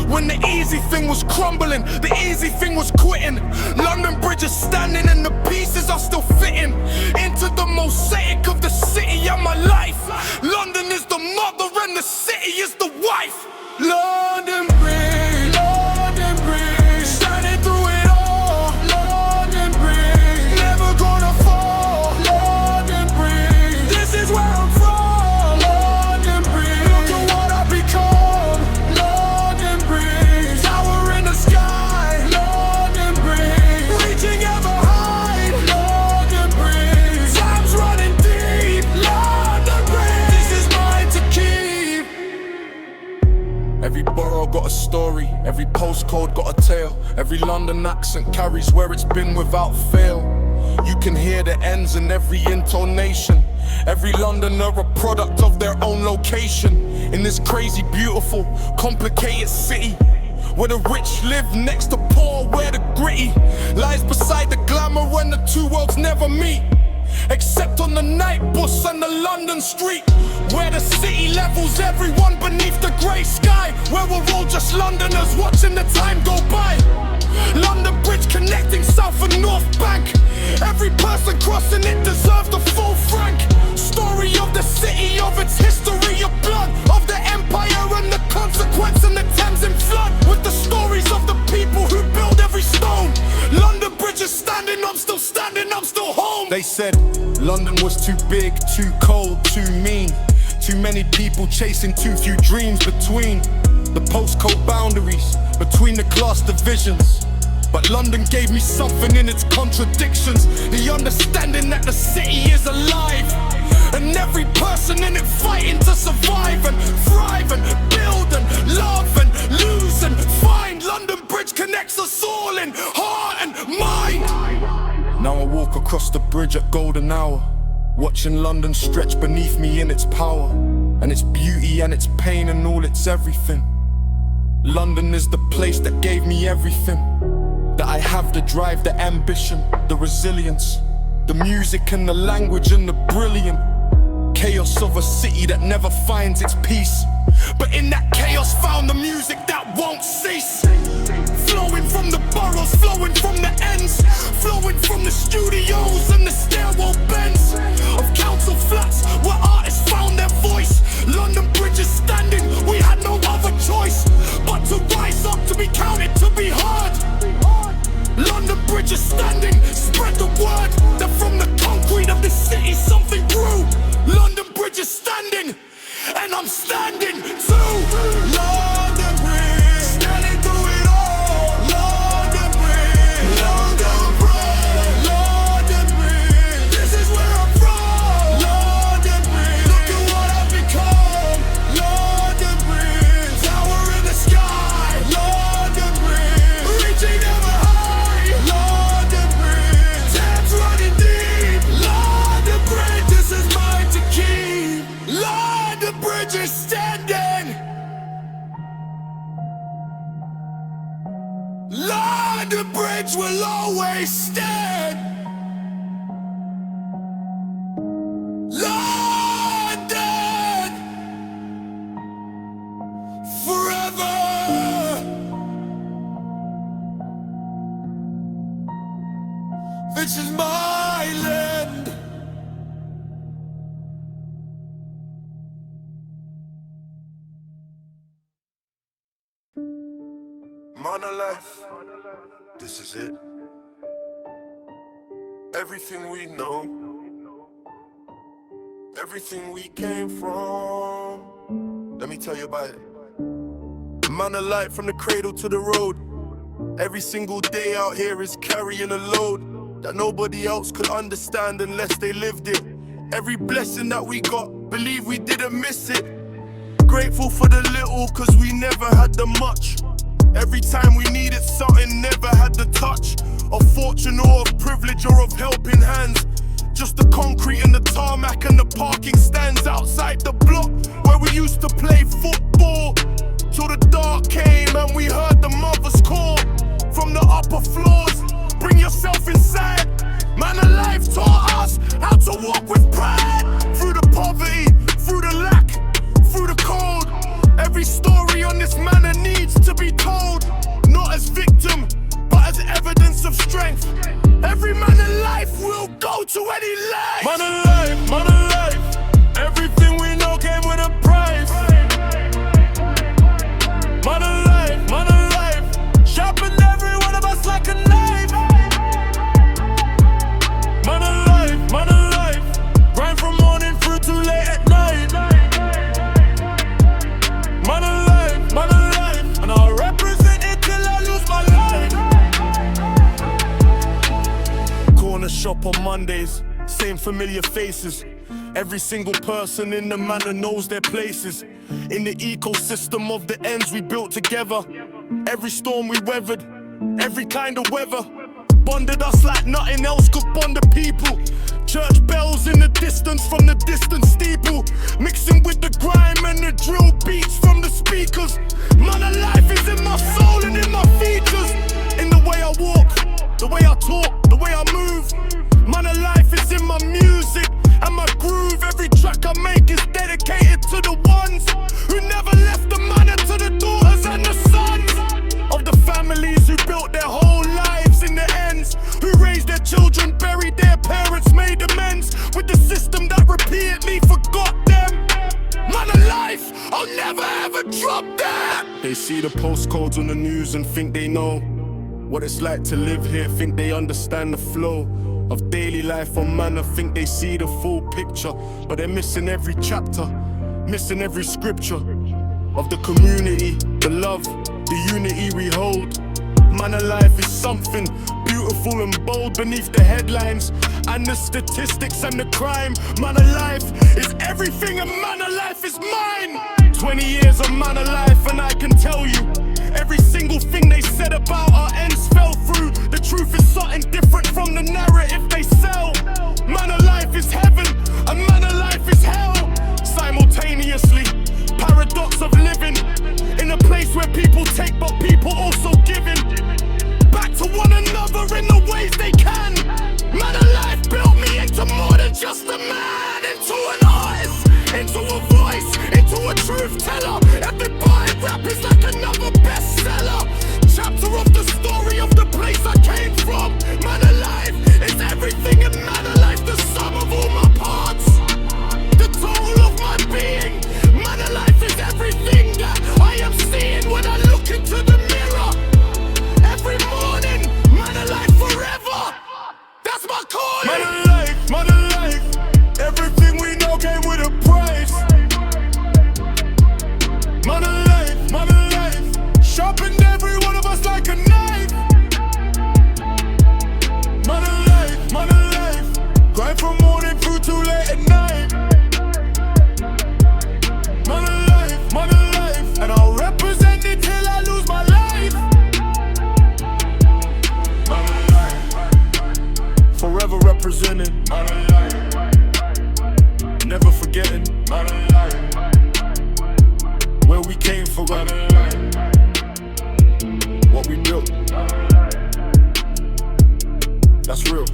When the easy thing was crumbling, the easy thing was quitting. London Bridge is standing and the pieces are still fitting into the mosaic of the city and my life. London is the mother and the city is the wife. London Bridge, standing through it all. London Bridge, never gonna fall. London Bridge, this is where I'm from. London Bridge, look at what I've become. London Bridge, tower in the sky. London Bridge, reaching ever high. London Bridge, time's running deep. London Bridge, this is mine to keep. Every borough got a story, every postcode got a tale. Every London accent carries where it's been without fail. You can hear the ends in every intonation. Every Londoner a product of their own location. In this crazy, beautiful, complicated city, where the rich live next to poor, where the gritty lies beside the glamour when the two worlds never meet. Except on the night bus and the London street, where the city levels everyone beneath the grey sky, where we're all just Londoners watching the time go by. London Bridge connecting South and North Bank. Every person crossing it deserves the full frank. Story of the city, of its history of blood, of the empire and the consequence and the Thames in flood. With the stories of the people who build every stone. London Bridge is standing, I'm still standing, I'm still home. They said London was too big, too cold, too mean. Too many people chasing too few dreams between the postcode boundaries, between the class divisions. But London gave me something in its contradictions. The understanding that the city is alive, and every person in it fighting to survive and thrive and build and love and lose and find. London Bridge connects us all in heart and mind. Now I walk across the bridge at golden hour, watching London stretch beneath me in its power, and its beauty and its pain and all its everything. London is the place that gave me everything. That I have the drive, the ambition, the resilience, the music and the language and the brilliant chaos of a city that never finds its peace. But in that chaos found the music that won't cease. Flowing from the boroughs, flowing from the ends, flowing from the studios and the stairwell bends of council flats where artists found their voice. London Bridge is standing, we had no other choice but to rise up, to be counted, to be heard. London Bridge is standing, spread the word that from the concrete of the city something grew. London Bridge is standing, and I'm standing too. London Bridge, standing through it all. London Bridge, London Bridge, London Bridge. This is where I'm from. London Bridge, look at what I've become. London Bridge, tower in the sky. London Bridge, reaching ever high. London Bridge, Thames running deep. London Bridge, this is mine to keep. London Bridge is standing. London Bridge will always stand. London forever. This is my land. Manor life, this is it. Everything we know, everything we came from. Let me tell you about it. Manor life from the cradle to the road. Every single day out here is carrying a load that nobody else could understand unless they lived it. Every blessing that we got, believe we didn't miss it. Grateful for the little, cause we never had the much. Every time we needed something, never had the touch of fortune or of privilege or of helping hands. Just the concrete and the tarmac and the parking stands outside the block where we used to play football. Till the dark came and we heard the mothers call from the upper floors. Bring yourself inside. Manor life taught us how to walk with pride. Through the poverty, through the lack, through the cold. Every story on this manor needs to be told. Not as victim, but as evidence of strength. Every man in life will go to any length. Manor life, everything we know came with a price. Manor life, sharpened every one of us like a knife. Manor life, grind from morning through to late at night. Manor life, and I'll represent it till I lose my life. Corner shop on Mondays, same familiar faces. Every single person in the manor knows their places. In the ecosystem of the ends we built together. Every storm we weathered, every kind of weather bonded us like nothing else could bond the people. Church bells in the distance from the distant steeple, mixing with the grime and the drill beats from the speakers. Manor life is in my soul and in my features. In the way I walk, the way I talk, the way I move. Manor life is in my music and my groove. Every track I make is dedicated to the ones who never left the manor, to the daughters and the sons of the families who built their whole lives in the ends, who raised their children, buried their parents, made amends with the system that repeatedly forgot them. Manor life, I'll never ever drop that. They see the postcodes on the news and think they know what it's like to live here, think they understand the flow of daily life on manor, think they see the full picture, but they're missing every chapter, missing every scripture of the community, the love, the unity we hold. Manor life is something beautiful and bold beneath the headlines and the statistics and the crime. Manor life is everything and manor life is mine. 20 years of manor life and I can tell you every single thing they said about our ends fell through. The truth is something different from the narrative they sell. Manor life is heaven and manor life is hell simultaneously. Paradox of living in a place where people take Modern life, everything we know came with a price. Modern life, sharpened every one of us like a knife. Modern life, grind from morning through too late at night. Modern life, and I'll represent it till I lose my life. Modern life, forever representing. Modern life, never forgetting. Modern life, where we came from. Modern life, what we built. That's real.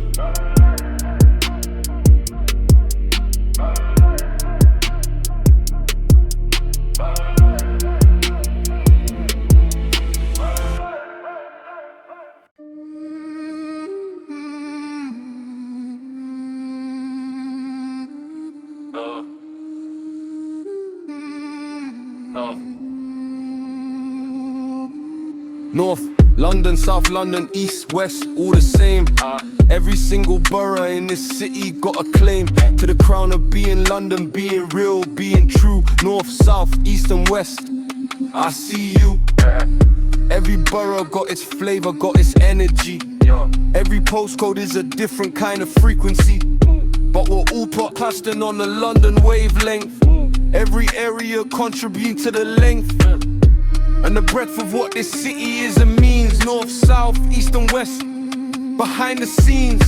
North London, South London, East, West, all the same. Every single borough in this city got a claim to the crown of being London, being real, being true. North, South, East and West, I see you. Every borough got its flavor, got its energy. Every postcode is a different kind of frequency, but we're all podcasting on the London wavelength. Every area contributing to the length and the breadth of what this city is and means. North, south, east and west, behind the scenes,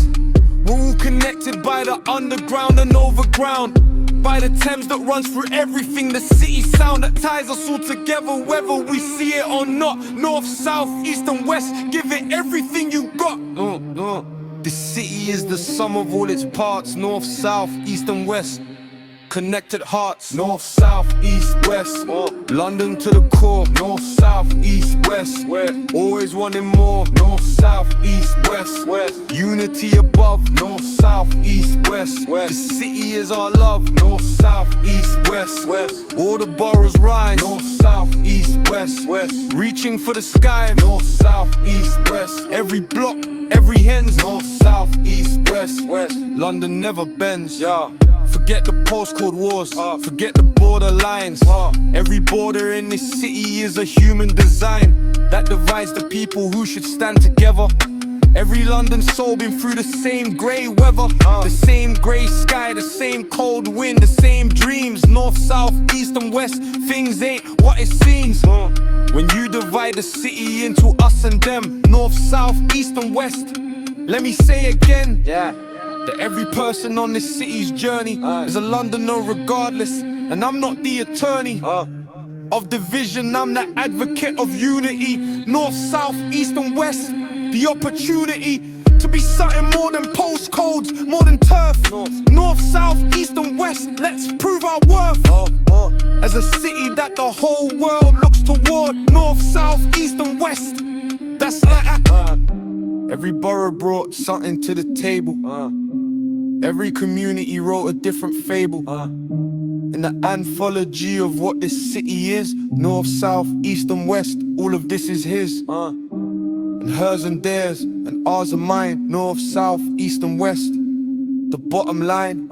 we're all connected by the underground and overground, by the Thames that runs through everything, the city sound that ties us all together, whether we see it or not. North, south, east and west, give it everything you got. The city is the sum of all its parts. North, south, east and west, connected hearts. North, south, east, west, London to the core. North, south, east, west, always wanting more. North, south, east, west, unity above. North, south, east, west, the city is our love. North, south, east, west, all the boroughs rise. North, south, east, west, reaching for the sky. North, south, east, west, every block, every hen's. North, south, east, west, London never bends. Forget the postcode wars, forget the border lines. Every border in this city is a human design that divides the people who should stand together. Every London soul been through the same grey weather, the same grey sky, the same cold wind, the same dreams. North, south, east and west, things ain't what it seems. When you divide the city into us and them, north, south, east and west, let me say again, that every person on this city's journey is a Londoner regardless. And I'm not the attorney of division, I'm the advocate of unity. North, south, east and west, the opportunity to be something more than postcodes, more than turf. North, south, east and west, let's prove our worth as a city that the whole world looks toward. North, south, east and west, that's every borough brought something to the table. Every community wrote a different fable in the anthology of what this city is. North, south, east and west, all of this is his, and hers and theirs, and ours and mine. North, south, east and west, the bottom line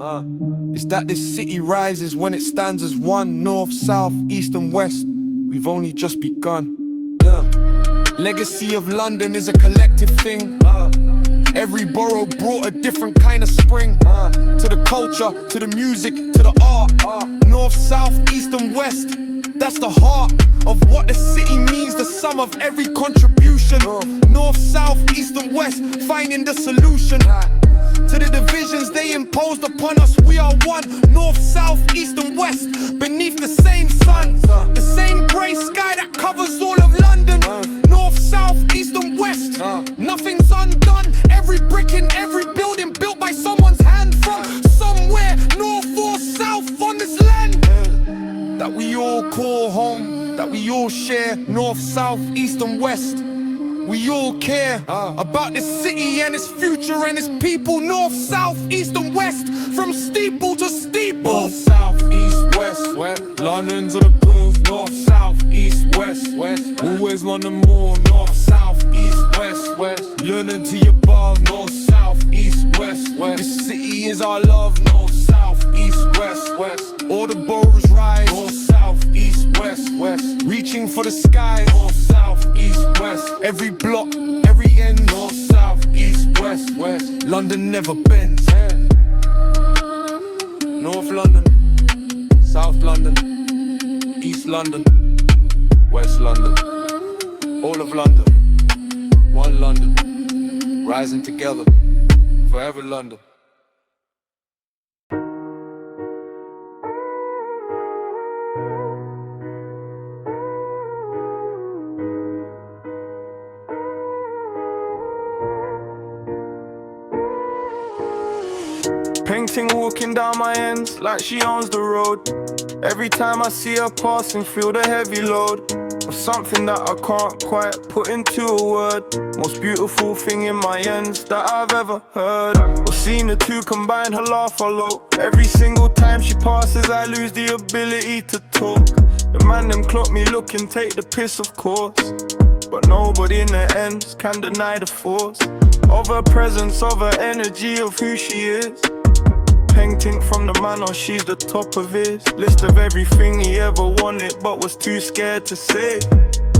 is that this city rises when it stands as one. North, south, east and west, we've only just begun. Legacy of London is a collective thing. Every borough brought a different kind of spring to the culture, to the music, to the art. North, south, east and west, that's the heart of what the city means, the sum of every contribution. North, south, east and west, finding the solution to the divisions they imposed upon us. We are one. North, south, east and west, beneath the same sun, the same grey sky that covers all of London. North, south, east and west, nothing's undone. Every brick in every building built by someone's hand from somewhere, north or south on this land that we all call home, that we all share. North, south, east and west, we all care about this city and its future and its people. North, south, east and west, from steeple to steeple. North, south, east, west, London to the blues. North, south, east, west, always London more. North, south, east, west, learning to your above. North, south, east, west, west. This city is our love, north, south, east, west, west. All the boroughs rise, north, south, east, west, west. Reaching for the sky, north, south, east, west. Every block, every end, north, south, east, west, west. London never bends. North London, South London, East London, West London, all of London, one London, rising together, forever London. Peng ting walking down my ends like she owns the road. Every time I see her passing, feel the heavy load of something that I can't quite put into a word. Most beautiful thing in my ends that I've ever heard. Or seen the two combine, her laugh follow. Every single time she passes, I lose the ability to talk. The man them clock me looking, take the piss of course. But nobody in the ends can deny the force of her presence, of her energy, of who she is. Peng ting from the Manor, she's the top of his list of everything he ever wanted but was too scared to say.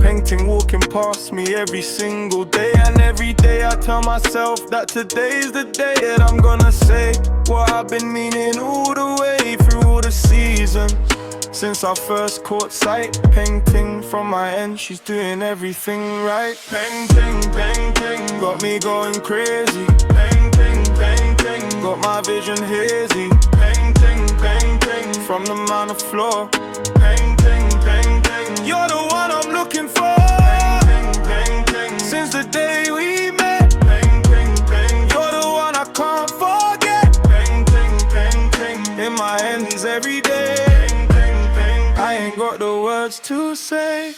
Peng ting walking past me every single day, and every day I tell myself that today's the day that I'm gonna say what I've been meaning all the way through all the seasons. Since I first caught sight, Peng ting from my end, she's doing everything right. Peng ting, got me going crazy. Peng ting, got my vision hazy. Peng ting, from the Manor floor. Peng ting, you're the one I'm looking for. Peng ting, since the day we met. Peng ting, you're the one I can't forget. Peng ting, in my hands every day. I ain't got the words to say.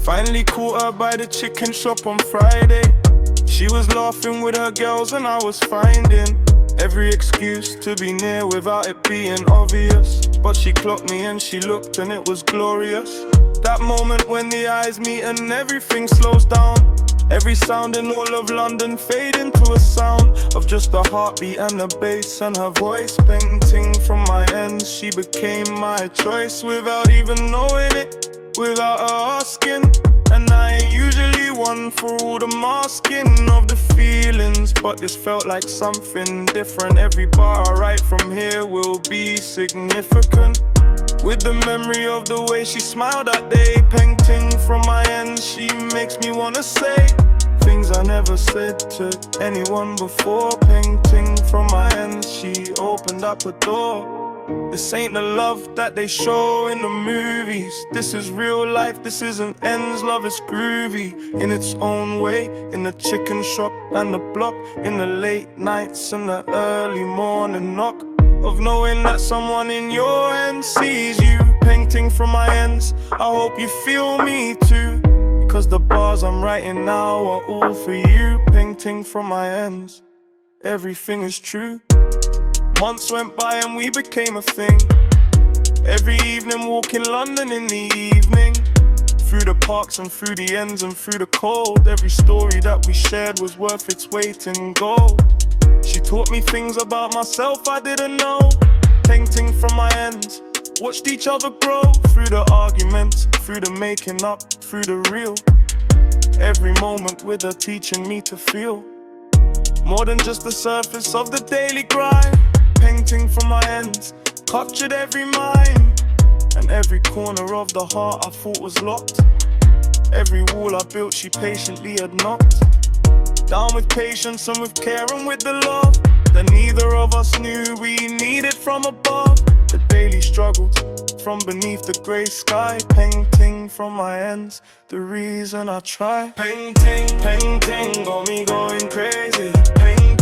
Finally caught her by the chicken shop on Friday. She was laughing with her girls and I was finding every excuse to be near without it being obvious. But she clocked me and she looked and it was glorious. That moment when the eyes meet and everything slows down. Every sound in all of London fade into a sound of just a heartbeat and the bass and her voice. Peng ting from my ends, she became my choice without even knowing it, without her asking. And I ain't usually one for all the masking of the feelings, but this felt like something different. Every bar I write from here will be significant, with the memory of the way she smiled that day. Peng ting from my end, she makes me wanna say things I never said to anyone before. Peng ting from my end, she opened up a door. This ain't the love that they show in the movies. This is real life, this isn't ends. Love is groovy in its own way, in the chicken shop and the block, in the late nights and the early morning knock of knowing that someone in your end sees you. Peng ting from my ends, I hope you feel me too, cause the bars I'm writing now are all for you. Peng ting from my ends, everything is true. Months went by and we became a thing. Every evening walking London in the evening, through the parks and through the ends and through the cold. Every story that we shared was worth its weight in gold. She taught me things about myself I didn't know. Peng ting from my ends, watched each other grow, through the arguments, through the making up, through the real. Every moment with her teaching me to feel more than just the surface of the daily grind. Peng ting from my ends, captured every mind, and every corner of the heart I thought was locked. Every wall I built she patiently had knocked down, with patience and with care and with the love that neither of us knew we needed from above. The daily struggles from beneath the grey sky. Peng ting from my ends, the reason I try. Peng ting, got me going crazy. Peng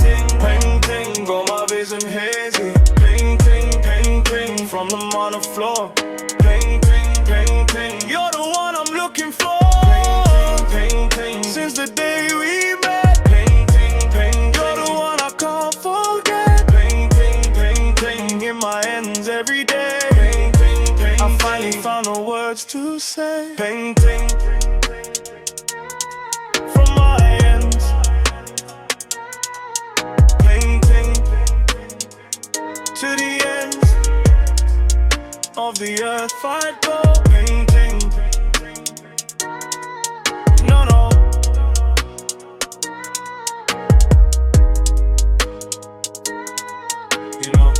ting, got my vision hazy. Peng ting, from the Manor floor. Peng ting, you're the one I'm looking for. Peng ting, since the day we met. Peng ting, you're the one I can't forget. Peng ting, in my ends every day. I finally found the words to say. Peng ting, from my ends. Peng ting, of the earth I'd go Peng, ting. No, no. You know.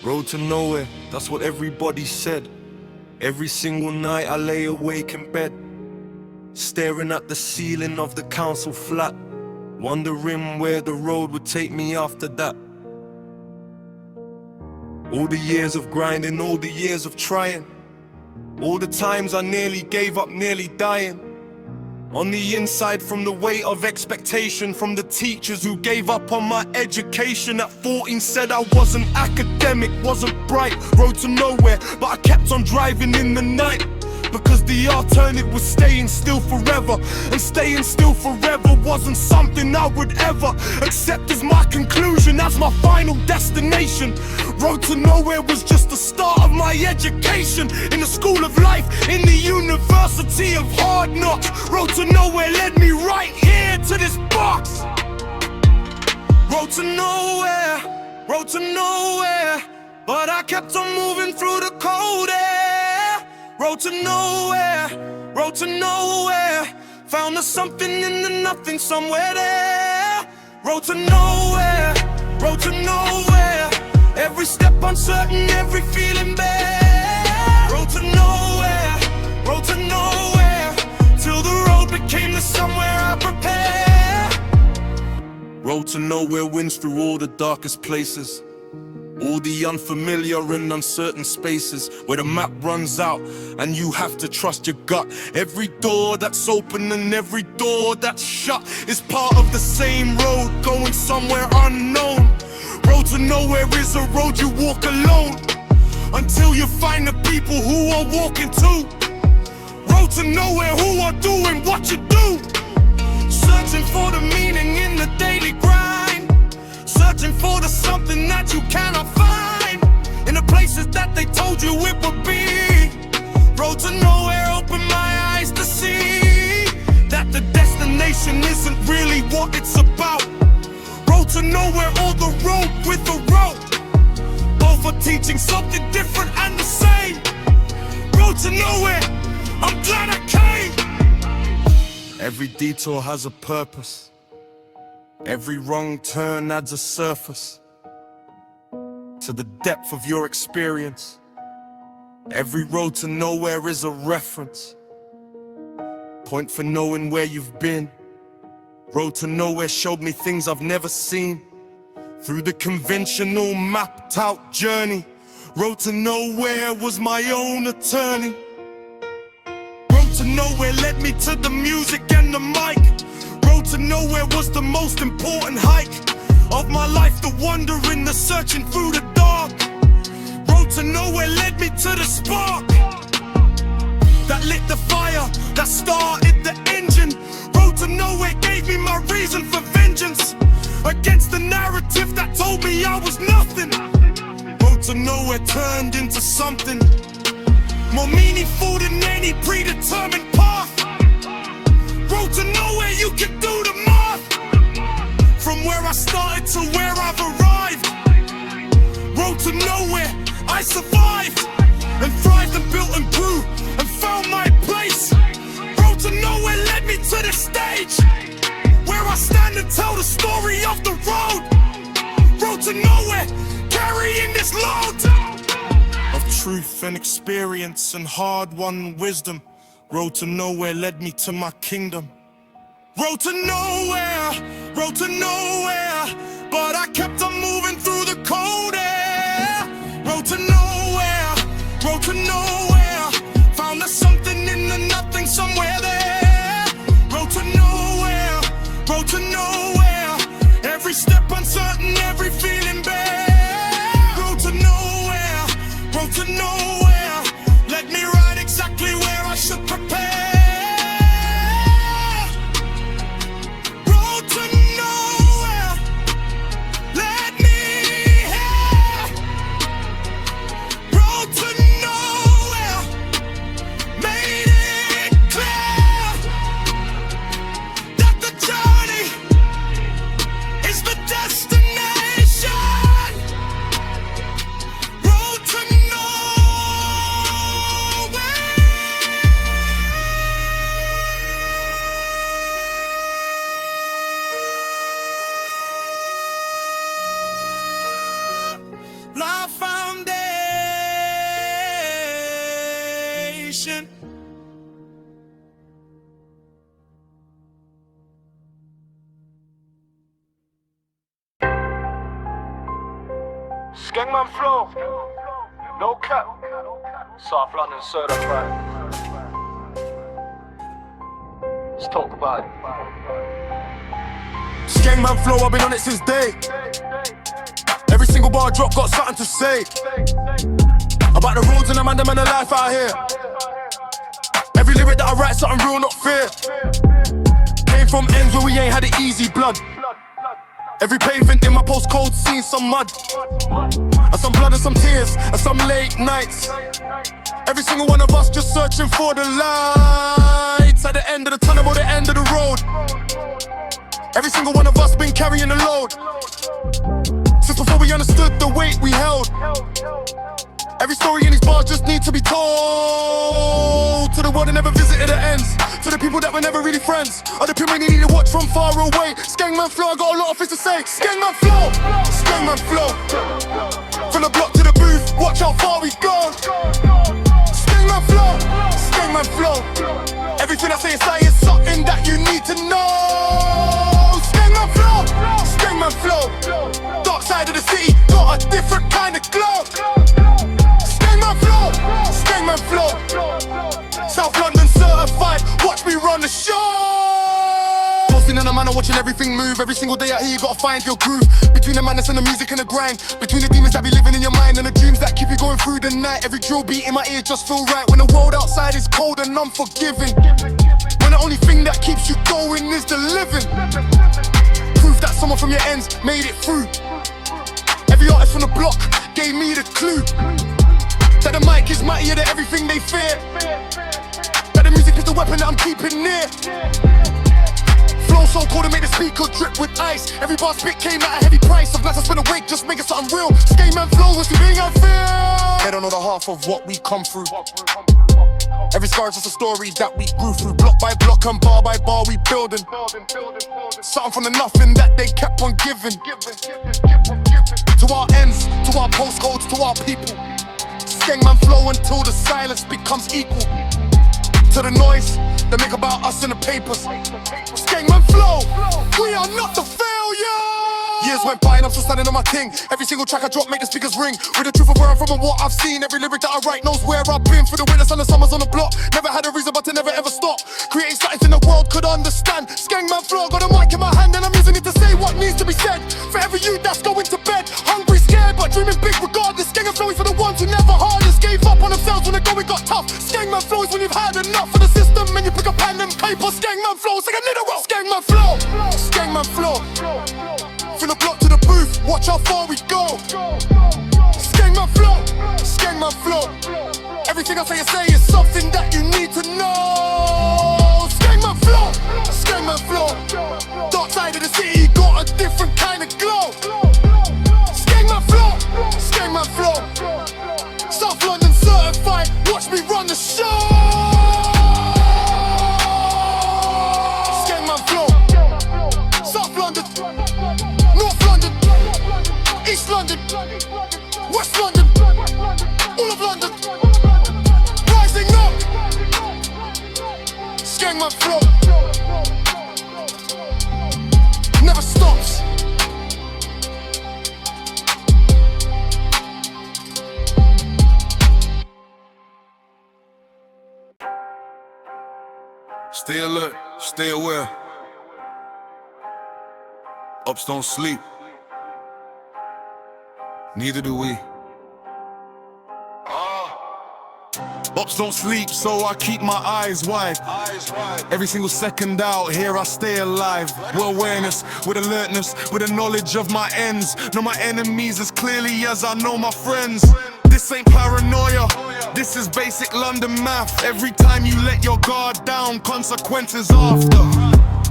Road to nowhere, that's what everybody said. Every single night I lay awake in bed, staring at the ceiling of the council flat, wondering where the road would take me after that. All the years of grinding, all the years of trying, all the times I nearly gave up, nearly dying. On the inside from the weight of expectation from the teachers who gave up on my education. At 14 said I wasn't academic, wasn't bright, road to nowhere, but I kept on driving in the night. Because the alternative was staying still forever, and staying still forever wasn't something I would ever accept as my conclusion, as my final destination. Road to nowhere was just the start of my education, in the school of life, in the university of hard knocks. Road to nowhere led me right here to this box. Road to nowhere, road to nowhere, but I kept on moving through the cold air. Road to nowhere, road to nowhere, found there's something in the nothing somewhere there. Road to nowhere, road to nowhere, every step uncertain, every feeling bare. Road to nowhere, road to nowhere, till the road became the somewhere I prepare. Road to nowhere winds through all the darkest places, all the unfamiliar and uncertain spaces where the map runs out and you have to trust your gut. Every door that's open and every door that's shut is part of the same road going somewhere unknown. Road to nowhere is a road you walk alone until you find the people who are walking too. Road to nowhere who are doing what you do, searching for the meaning in the daily grind, searching for the something that you cannot find in the places that they told you it would be. Road to nowhere opened my eyes to see that the destination isn't really what it's about. Road to nowhere or the road with the rope, both are teaching something different and the same. Road to nowhere, I'm glad I came. Every detour has a purpose, every wrong turn adds a surface to the depth of your experience. Every road to nowhere is a reference, point for knowing where you've been. Road to nowhere showed me things I've never seen through the conventional mapped out journey. Road to nowhere was my own attorney. Road to nowhere led me to the music and the mic. Road to nowhere was the most important hike of my life, the wandering, the searching through the dark. Road to nowhere led me to the spark that lit the fire, that started the engine. Road to nowhere gave me my reason for vengeance against the narrative that told me I was nothing. Road to nowhere turned into something more meaningful than any predetermined path. Road to nowhere, you can do the math, from where I started to where I've arrived. Road to nowhere, I survived and thrived and built and grew and found my place. Road to nowhere led me to the stage where I stand and tell the story of the road. Road to nowhere, carrying this load of truth and experience and hard-won wisdom. Road to nowhere led me to my kingdom. Road to nowhere, but I kept on moving through the cold air. Road to nowhere, found there's something in the nothing somewhere there. Road to nowhere, every step uncertain, every feeling bare. Road to nowhere, let me ride exactly where I should prepare. Road to nowhere, let me Skengman flow, no cap. South London certified. Let's talk about it. Skengman flow, I've been on it since day. Every single bar I drop got something to say. About the roads and the man of life out here. Every lyric that I write, something real, not fear. Came from ends where we ain't had it easy, blood. Every pavement in my postcode seen some mud, and some blood and some tears, and some late nights. Every single one of us just searching for the lights at the end of the tunnel or the end of the road. Every single one of us been carrying the load since before we understood the weight we held. Every story in these bars just need to be told to the world that never visited the ends, to the people that were never really friends, or the people we need to watch from far away. Skengman flow, I got a lot of things to say. Skengman flow, Skengman flow. From the block to the booth, watch how far we go. Skengman flow, Skengman flow. Everything I say inside is something that you need to know. Skengman flow, Skengman flow. Dark side of the city, got a different kind of glow. Skengman flow, South London certified, watch me run the show. Posting in the manor, watching everything move. Every single day out here you gotta find your groove. Between the madness and the music and the grind, between the demons that be living in your mind and the dreams that keep you going through the night. Every drill beat in my ear just feel right when the world outside is cold and unforgiving, when the only thing that keeps you going is the living. Proof that someone from your ends made it through. Every artist from the block gave me the clue that the mic is mightier than everything they fear, that the music is the weapon that I'm keeping near. Flow so cold to make the speaker drip with ice. Every bar spit came at a heavy price. Of nights I spent awake just making something real. Skengman flow was being unfair. They don't know the half of what we come through. Every scar is just a story that we grew through. Block by block and bar by bar we building something from the nothing that they kept on giving. To our ends, to our postcodes, to our people. Skengman flow until the silence becomes equal to the noise they make about us in the papers. Skengman flow, we are not the failure. Years went by and I'm still standing on my ting. Every single track I drop make the speakers ring with the truth of where I'm from and what I've seen. Every lyric that I write knows where I've been. For the witness and the summers on the block, never had a reason but to never ever stop creating something the world could understand. Skengman flow, got a mic in my hand and I'm using it to say what needs to be said. For every youth that's going to bed, hungry, scared but dreaming big regardless. Skengman flow is for the ones who never hardest gave up on themselves when the going got tough. Skengman flow is when you've had enough of the system and you pick a pen and paper. Skengman flow, sing a literal. Skengman flow, Skengman flow. From the block to the booth, watch how far we go. Skengman flow, Skengman flow. Everything I say is something that you need to know. Skengman flow, Skengman flow. Dark side of the city got a different kind of glow. Skengman flow, Skengman flow. South London certified, watch me run the show. Skengman flow, South London, North London, East London, West London, all of London, rising up. Skengman flow never stops. Stay alert, stay aware. Ups don't sleep. Neither do we. Ups don't sleep, so I keep my eyes wide. Every single second out here I stay alive. With awareness, with alertness, with the knowledge of my ends. Know my enemies as clearly as I know my friends. This ain't paranoia, this is basic London math. Every time you let your guard down, consequences after.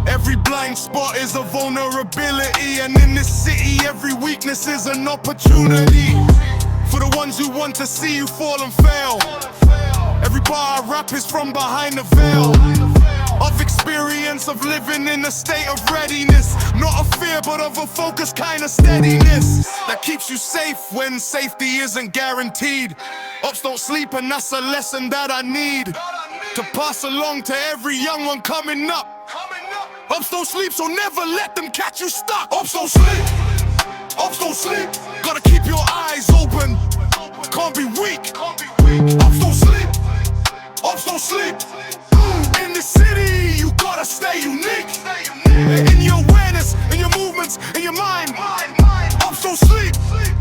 Every blind spot is a vulnerability, and in this city every weakness is an opportunity. For the ones who want to see you fall and fail. Every bar I rap is from behind the veil of experience of living in a state of readiness. Not of fear but of a focused kind of steadiness that keeps you safe when safety isn't guaranteed. Ups don't sleep and that's a lesson that I need to pass along to every young one coming up. Ups don't sleep, so never let them catch you stuck. Ups don't sleep. Ops don't sleep, gotta keep your eyes open. Can't be weak. Ops don't sleep, ops don't sleep. In the city, you gotta stay unique. In your awareness, in your movements, in your mind. Ops don't sleep,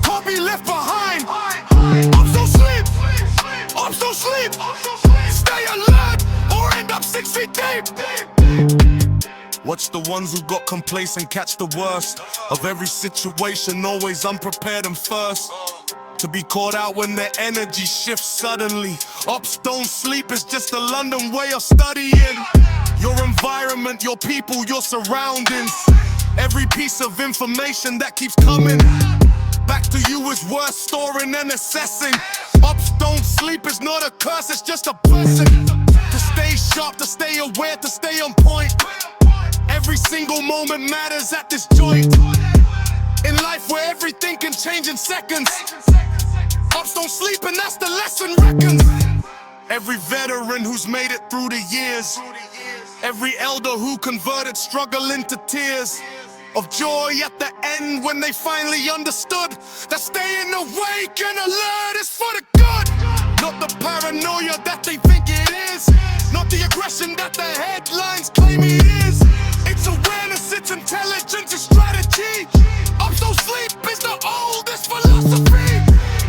can't be left behind. Ops don't sleep, ops don't sleep. Stay alert or end up 6 feet deep. Watch the ones who got complacent catch the worst of every situation, always unprepared and first to be caught out when their energy shifts suddenly. Ops don't sleep, it's just a London way of studying. Your environment, your people, your surroundings. Every piece of information that keeps coming back to you is worth storing and assessing. Ops don't sleep, it's not a curse, it's just a blessing. To stay sharp, to stay aware, to stay on point. Every single moment matters at this joint. In life where everything can change in seconds, Ops don't sleep and that's the lesson reckons. Every veteran who's made it through the years, every elder who converted struggle into tears of joy at the end when they finally understood that staying awake and alert is for the good. Not the paranoia that they think it is, not the aggression that the headlines claim it is. It's awareness, it's intelligence, it's strategy. Ops don't sleep is the oldest philosophy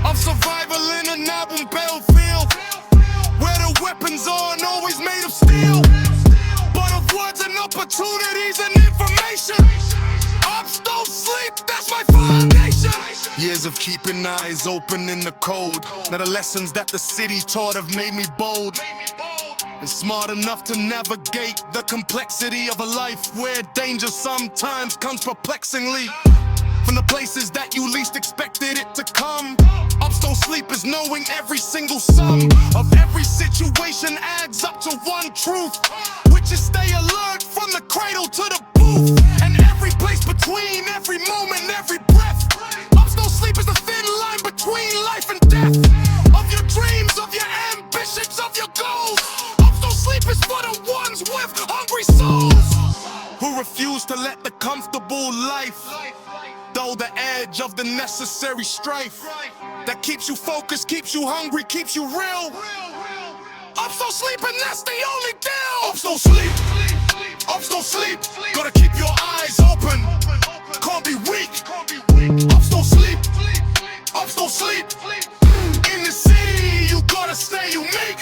of survival in an album battlefield, where the weapons aren't always made of steel, but of words and opportunities and information. Ops don't sleep, that's my foundation. Years of keeping eyes open in the cold. Now the lessons that the city taught have made me bold and smart enough to navigate the complexity of a life where danger sometimes comes perplexingly from the places that you least expected it to come. Ops don't sleep is knowing every single sum of every situation adds up to one truth, which is stay alert from the cradle to the booth, and every place between, every moment, every breath. Ops don't sleep is the thin line between life and death, of your dreams, of your ambitions, of your goals. Ops don't sleep is for the ones with hungry souls who refuse to let the comfortable life dull the edge of the necessary strife that keeps you focused, keeps you hungry, keeps you real. Ops don't sleep and that's the only deal. Ops don't sleep, ops don't sleep. Gotta keep your eyes open, can't be weak. Ops don't sleep, ops don't sleep. In the city you gotta stay unique.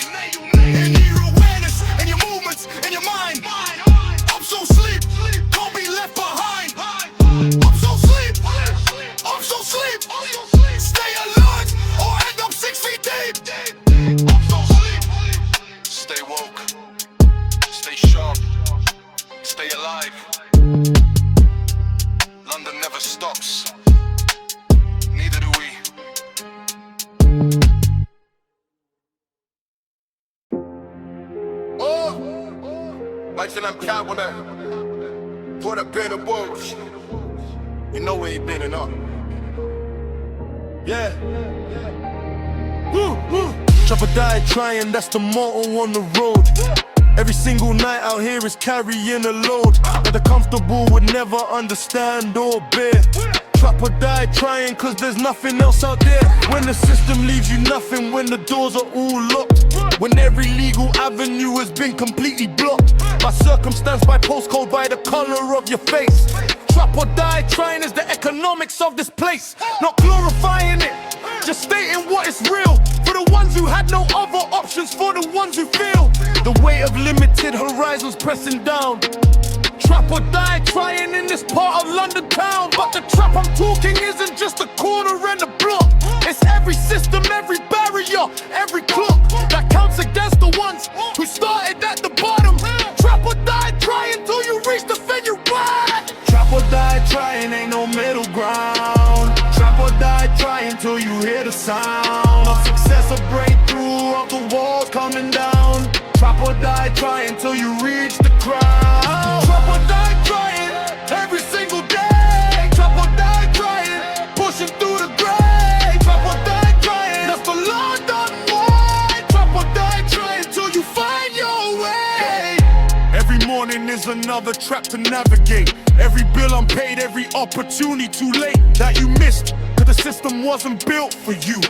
In your awareness, in your movements, in your mind. Ops don't sleep, can't be left behind. Ops don't sleep, ops don't sleep. Stay alert or end up 6 feet deep. Ops don't sleep, stay woke, stay sharp, stay alive. London never stops, neither do we. Like till I'm cabinet, put up in the books. You know we ain't been enough. Yeah. Chop or die trying, that's the motto on the road. Every single night out here is carrying a load that the comfortable would never understand or bear. Trap or die trying, cause there's nothing else out there. When the system leaves you nothing, when the doors are all locked, when every legal avenue has been completely blocked by circumstance, by postcode, by the color of your face. Trap or die trying is the economics of this place. Not glorifying it, just stating what is real. For the ones who had no other options, for the ones who feel the weight of limited horizons pressing down. Trap or die trying in this part of London town. But the trap I'm talking isn't just a corner and a block. It's every system, every barrier, every clock that counts against the ones who started at the bottom. Trap or die trying till you reach the venue right. Trap or die trying, ain't no middle ground. Trap or die trying till you hear the sound of success, a breakthrough of the walls coming down. Trap or die trying till you reach the crowd. Trap or die trying every single day. Trap or die trying, pushing through the grave. Trap or die trying, that's the London way. Trap or die trying till you find your way. Every morning is another trap to navigate. Every bill unpaid, every opportunity too late that you missed, cause the system wasn't built for you.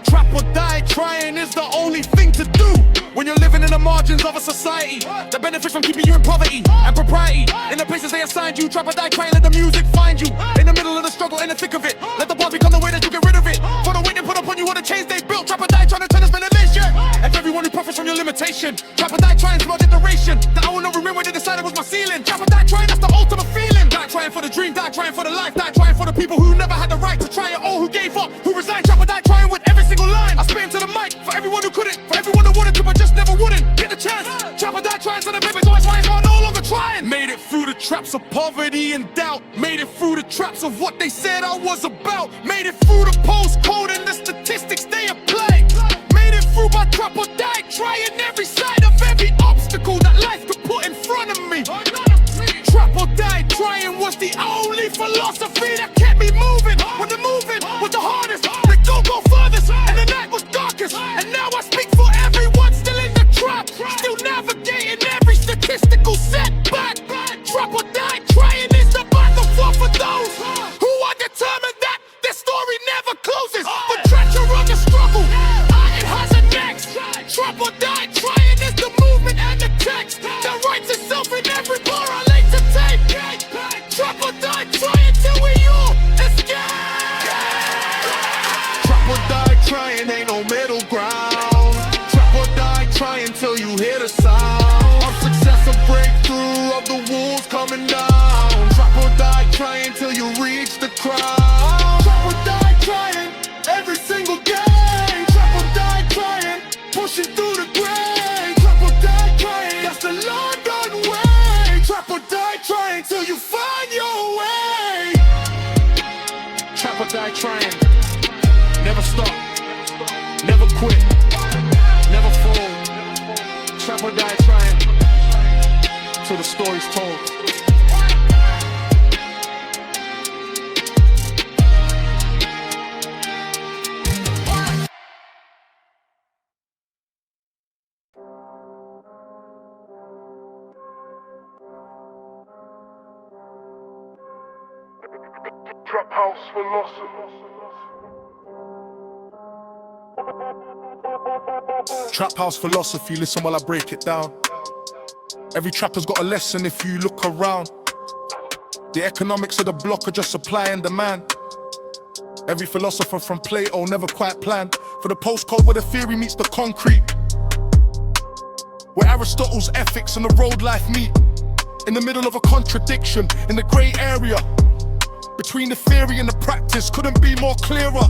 Trap or die trying is the only thing to do when you're living in the margins of a society that benefits from keeping you in poverty and propriety. In the places they assigned you, trap or die trying, let the music find you. In the middle of the struggle, in the thick of it, let the bar become the way that you get rid of it. For the weight they put upon you or the chains they built, trap or die trying to turn us beneficial. And for everyone who profits from your limitation, trap or die trying small generation that I will not remember when they decided was my ceiling. Trap or die trying, that's the ultimate feeling. Die trying for the dream, die trying for the life, die trying for the people who never had the right to try it all, who gave up, who resigned. Trap or die trying with every single line. I spit into the mic for everyone who couldn't, for everyone who wanted to but just never wouldn't get the chance. Trap or die trying to the baby, so that's why I'm no longer trying. Made it through the traps of poverty and doubt. Made it through the traps of what they said I was about. Made it through the postcode and the statistics they apply. Made it through by trap or die, trying every side of every obstacle that life could put in front of me. Trap or die trying was the only philosophy that kept me moving. When the moving was the hardest, the go furthest, and the night was darkest. And now I speak for everyone still in the trap, still navigating every statistical setback. Trap or die trying is the battlefield for those who are determined that their story never closes. But treasure on the struggle, it has a next. Trap or die trying is the movement and the text that writes itself in every bar I like to take. Trap or die trying till we all escape. Trap or die trying, ain't no middle ground. Trap or die trying till you hear the sound of success, a breakthrough of the walls coming down. Trap or die trying till you reach the crowd. Trap or die trying every single day. Trap or die trying, pushing through the grave. Trap or die trying, that's the London way. Trap or die trying till you find your way. Trap or die trying, never stop, never quit, never fall. Trap or die trying till the story's told. Trap house philosophy. Trap house philosophy, listen while I break it down. Every trapper's got a lesson if you look around. The economics of the block are just supply and demand. Every philosopher from Plato never quite planned for the postcode where the theory meets the concrete, where Aristotle's ethics and the road life meet. In the middle of a contradiction, in the grey area between the theory and the practice, couldn't be more clearer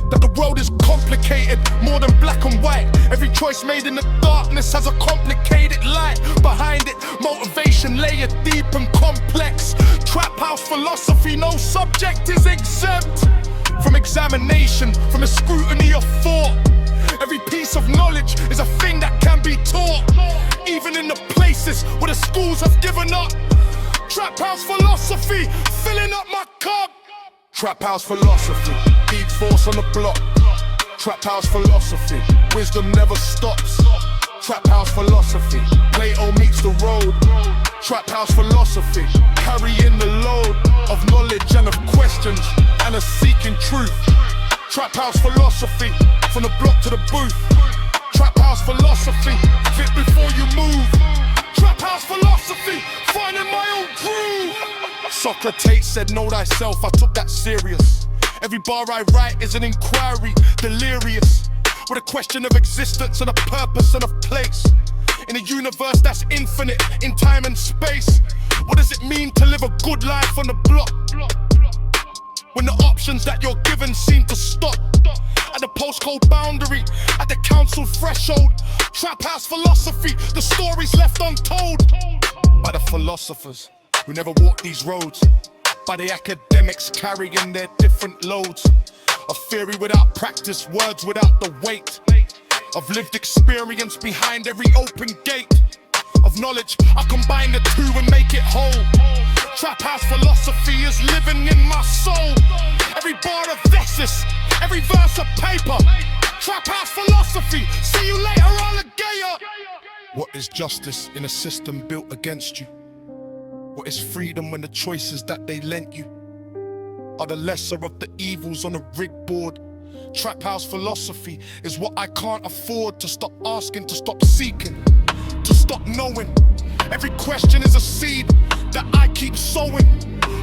that the world is complicated, more than black and white. Every choice made in the darkness has a complicated light behind it. Motivation layered deep and complex. Trap house philosophy, no subject is exempt from examination, from the scrutiny of thought. Every piece of knowledge is a thing that can be taught, even in the places where the schools have given up. Trap house philosophy, filling up my cup. Trap house philosophy, big force on the block. Trap house philosophy, wisdom never stops. Trap house philosophy, Plato meets the road. Trap house philosophy, carrying the load of knowledge and of questions and of seeking truth. Trap house philosophy, from the block to the booth. Trap house philosophy, fit before you move. Trap house philosophy, finding my own groove. Socrates said, know thyself, I took that serious. Every bar I write is an inquiry, delirious, with a question of existence and a purpose and a place. In a universe that's infinite, in time and space. What does it mean to live a good life on the block, when the options that you're given seem to stop at the postcode boundary, at the council threshold? Trap house philosophy, the stories left untold by the philosophers who never walked these roads, by the academics carrying their different loads. A theory without practice, words without the weight of lived experience behind every open gate of knowledge. I combine the two and make it whole. Trap house philosophy is living in my soul. Every bar of thesis, every verse of paper. Trap house philosophy, see you later, alligator. What is justice in a system built against you? What is freedom when the choices that they lent you are the lesser of the evils on a rig board. Trap house philosophy is what I can't afford. To stop asking, to stop seeking, to stop knowing. Every question is a seed that I keep sowing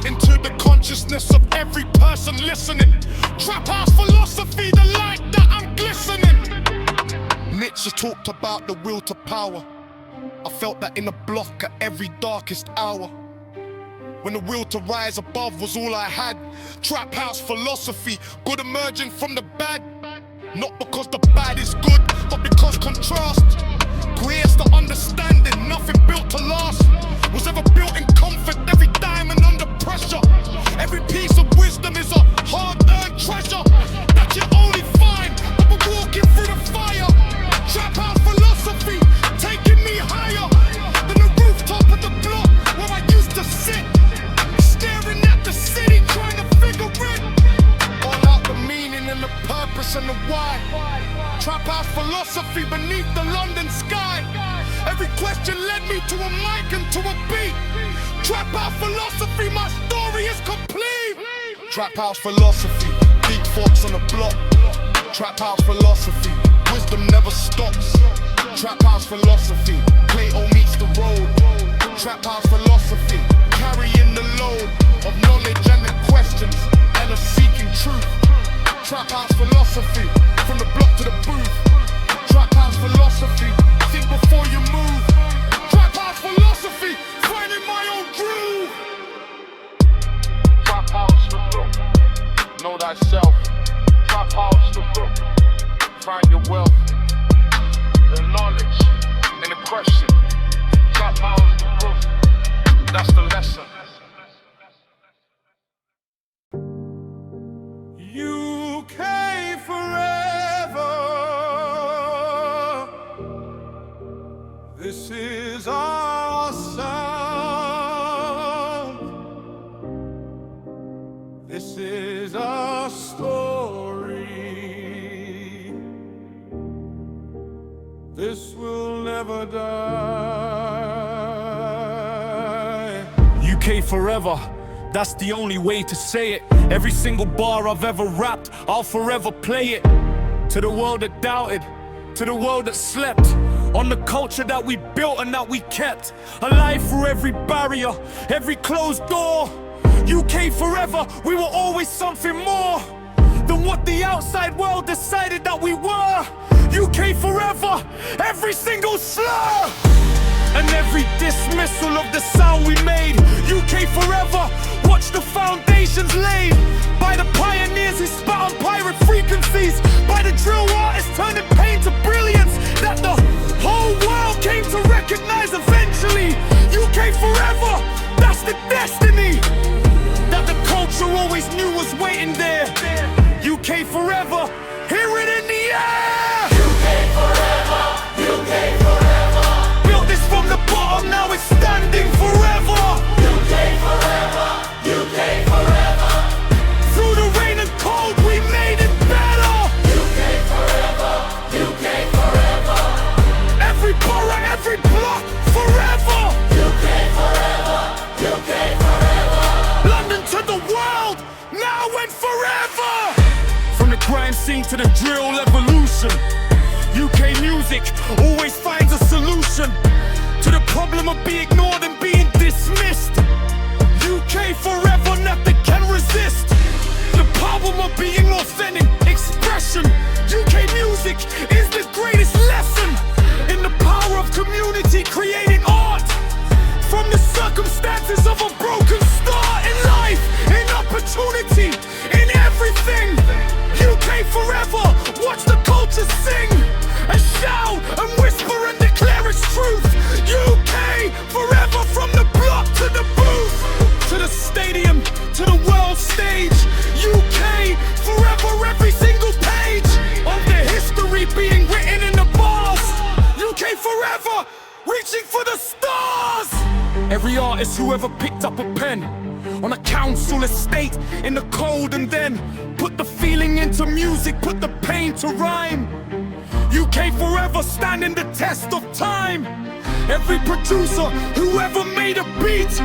into the consciousness of every person listening. Trap house philosophy, the light that I'm glistening. Nietzsche talked about the will to power. I felt that in the block at every darkest hour, when the will to rise above was all I had. Trap house philosophy, good emerging from the bad. Not because the bad is good, but because contrast creates the understanding. Nothing built to last was ever built in comfort. Every diamond under pressure, every piece of wisdom is a hard-earned treasure that you only find when we're walking through the fire. Trap house philosophy taking me higher than the rooftop of the block where I used to sit, staring at the city, trying to figure it all out, the meaning and the purpose and the why. Trap house philosophy beneath the London sky. Every question led me to a mic and to a beat. Trap house philosophy, my story is complete. Trap house philosophy, deep thoughts on the block. Trap house philosophy, wisdom never stops. Trap house philosophy, Plato meets the road. Trap house philosophy, carrying the load of knowledge and the questions and of seeking truth. Trap house philosophy, from the block to the booth. Trap house philosophy, think before you move. Trap house philosophy, finding my own groove. Trap house philosophy, know thyself. Trap house philosophy, find your wealth, the knowledge, and the question. Trap house philosophy, that's the lesson. UK forever. This is our sound. This is our story. This will never die. UK forever. That's the only way to say it. Every single bar I've ever rapped, I'll forever play it. To the world that doubted, to the world that slept, on the culture that we built and that we kept alive through every barrier, every closed door. UK forever, we were always something more than what the outside world decided that we were. UK forever, every single slur and every dismissal of the sound we made. UK forever, watch the foundations laid by the pioneers who spat on pirate frequencies, by the drill artists turning pain to brilliance that the whole world came to recognize eventually. UK forever, that's the destiny that the culture always knew was waiting there. UK forever, hear it in the air. UK forever, UK forever. Built this from the bottom, now it's standing forever. UK forever, UK forever. Through the rain and cold, we made it better. UK forever, UK forever. Every borough, every block, forever. UK forever, UK forever. London to the world, now and forever. From the grime scene to the drill evolution, UK music always finds a solution to the problem of being ignored and being dismissed. UK forever, nothing can resist the problem of being authentic expression. UK music is the greatest lesson in the power of community creating art from the circumstances of a broken start in life, in opportunity, in everything. UK forever, watch the culture sing and shout and whisper and declare its truth. UK forever, from the block to the booth, to the stadium, to the world stage. UK forever, every single page of the history being written in the bars. UK forever, reaching for the stars. Every artist who ever picked up a pen on a council estate in the cold and then put the feeling into music, put the pain to rhyme. UK forever, standing the test of time. Every producer who ever made a beat,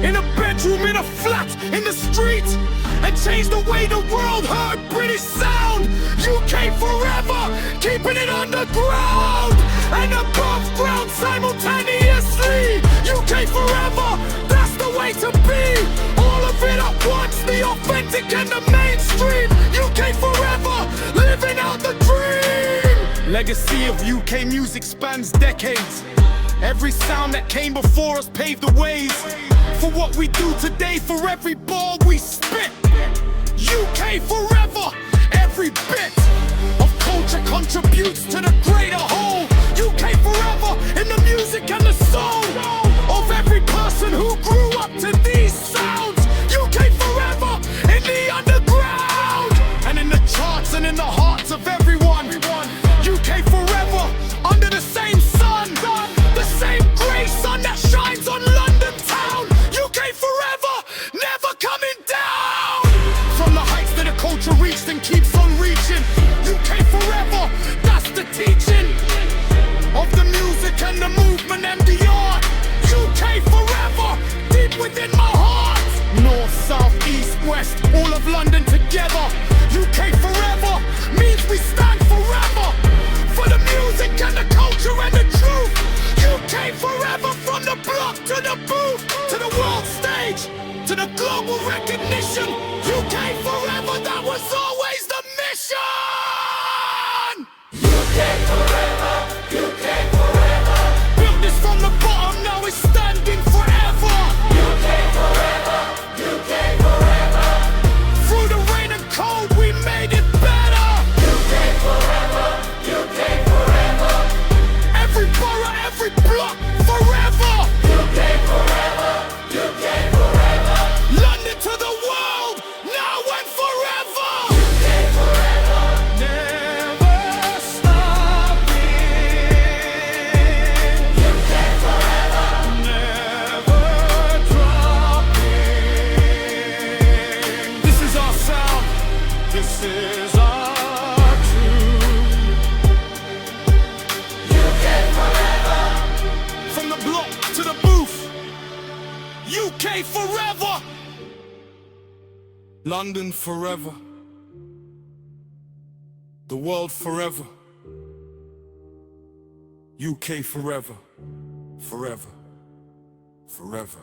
in a bedroom, in a flat, in the street, change the way the world heard British sound. UK forever, keeping it underground and above ground simultaneously. UK forever, that's the way to be. All of it at once, the authentic and the mainstream. UK forever, living out the dream. Legacy of UK music spans decades. Every sound that came before us paved the ways for what we do today, for every ball we spit. UK forever, every bit of culture contributes to the greater whole. UK forever in the music and the soul of every person who grew up to these sounds. UK forever in the underground and in the charts and in the hearts of everyone. UK forever under the same sun, the same grey sun that shines on London town. UK forever, never coming down. From the heights that the culture reached and keeps on reaching. UK forever, that's the teaching of the music and the movement and the art. UK forever, deep within my heart. North, south, east, west, all of London together. UK forever means we stand forever for the music and the culture and the truth. UK forever, from the block to the booth, to the world stage, to the global recognition. UK forever, that was always the mission. UK forever, UK forever. Built this from the bottom, now it's standing forever. UK forever, UK forever. Through the rain and cold, we made it better. UK forever, UK forever. Every borough, every block, forever. UK forever, UK forever. London to the world, now and forever. UK forever, never stopping. UK forever, never dropping. This is our sound, this is our truth. UK forever, from the block to the booth. UK forever, London forever, the world forever. UK forever, forever, forever.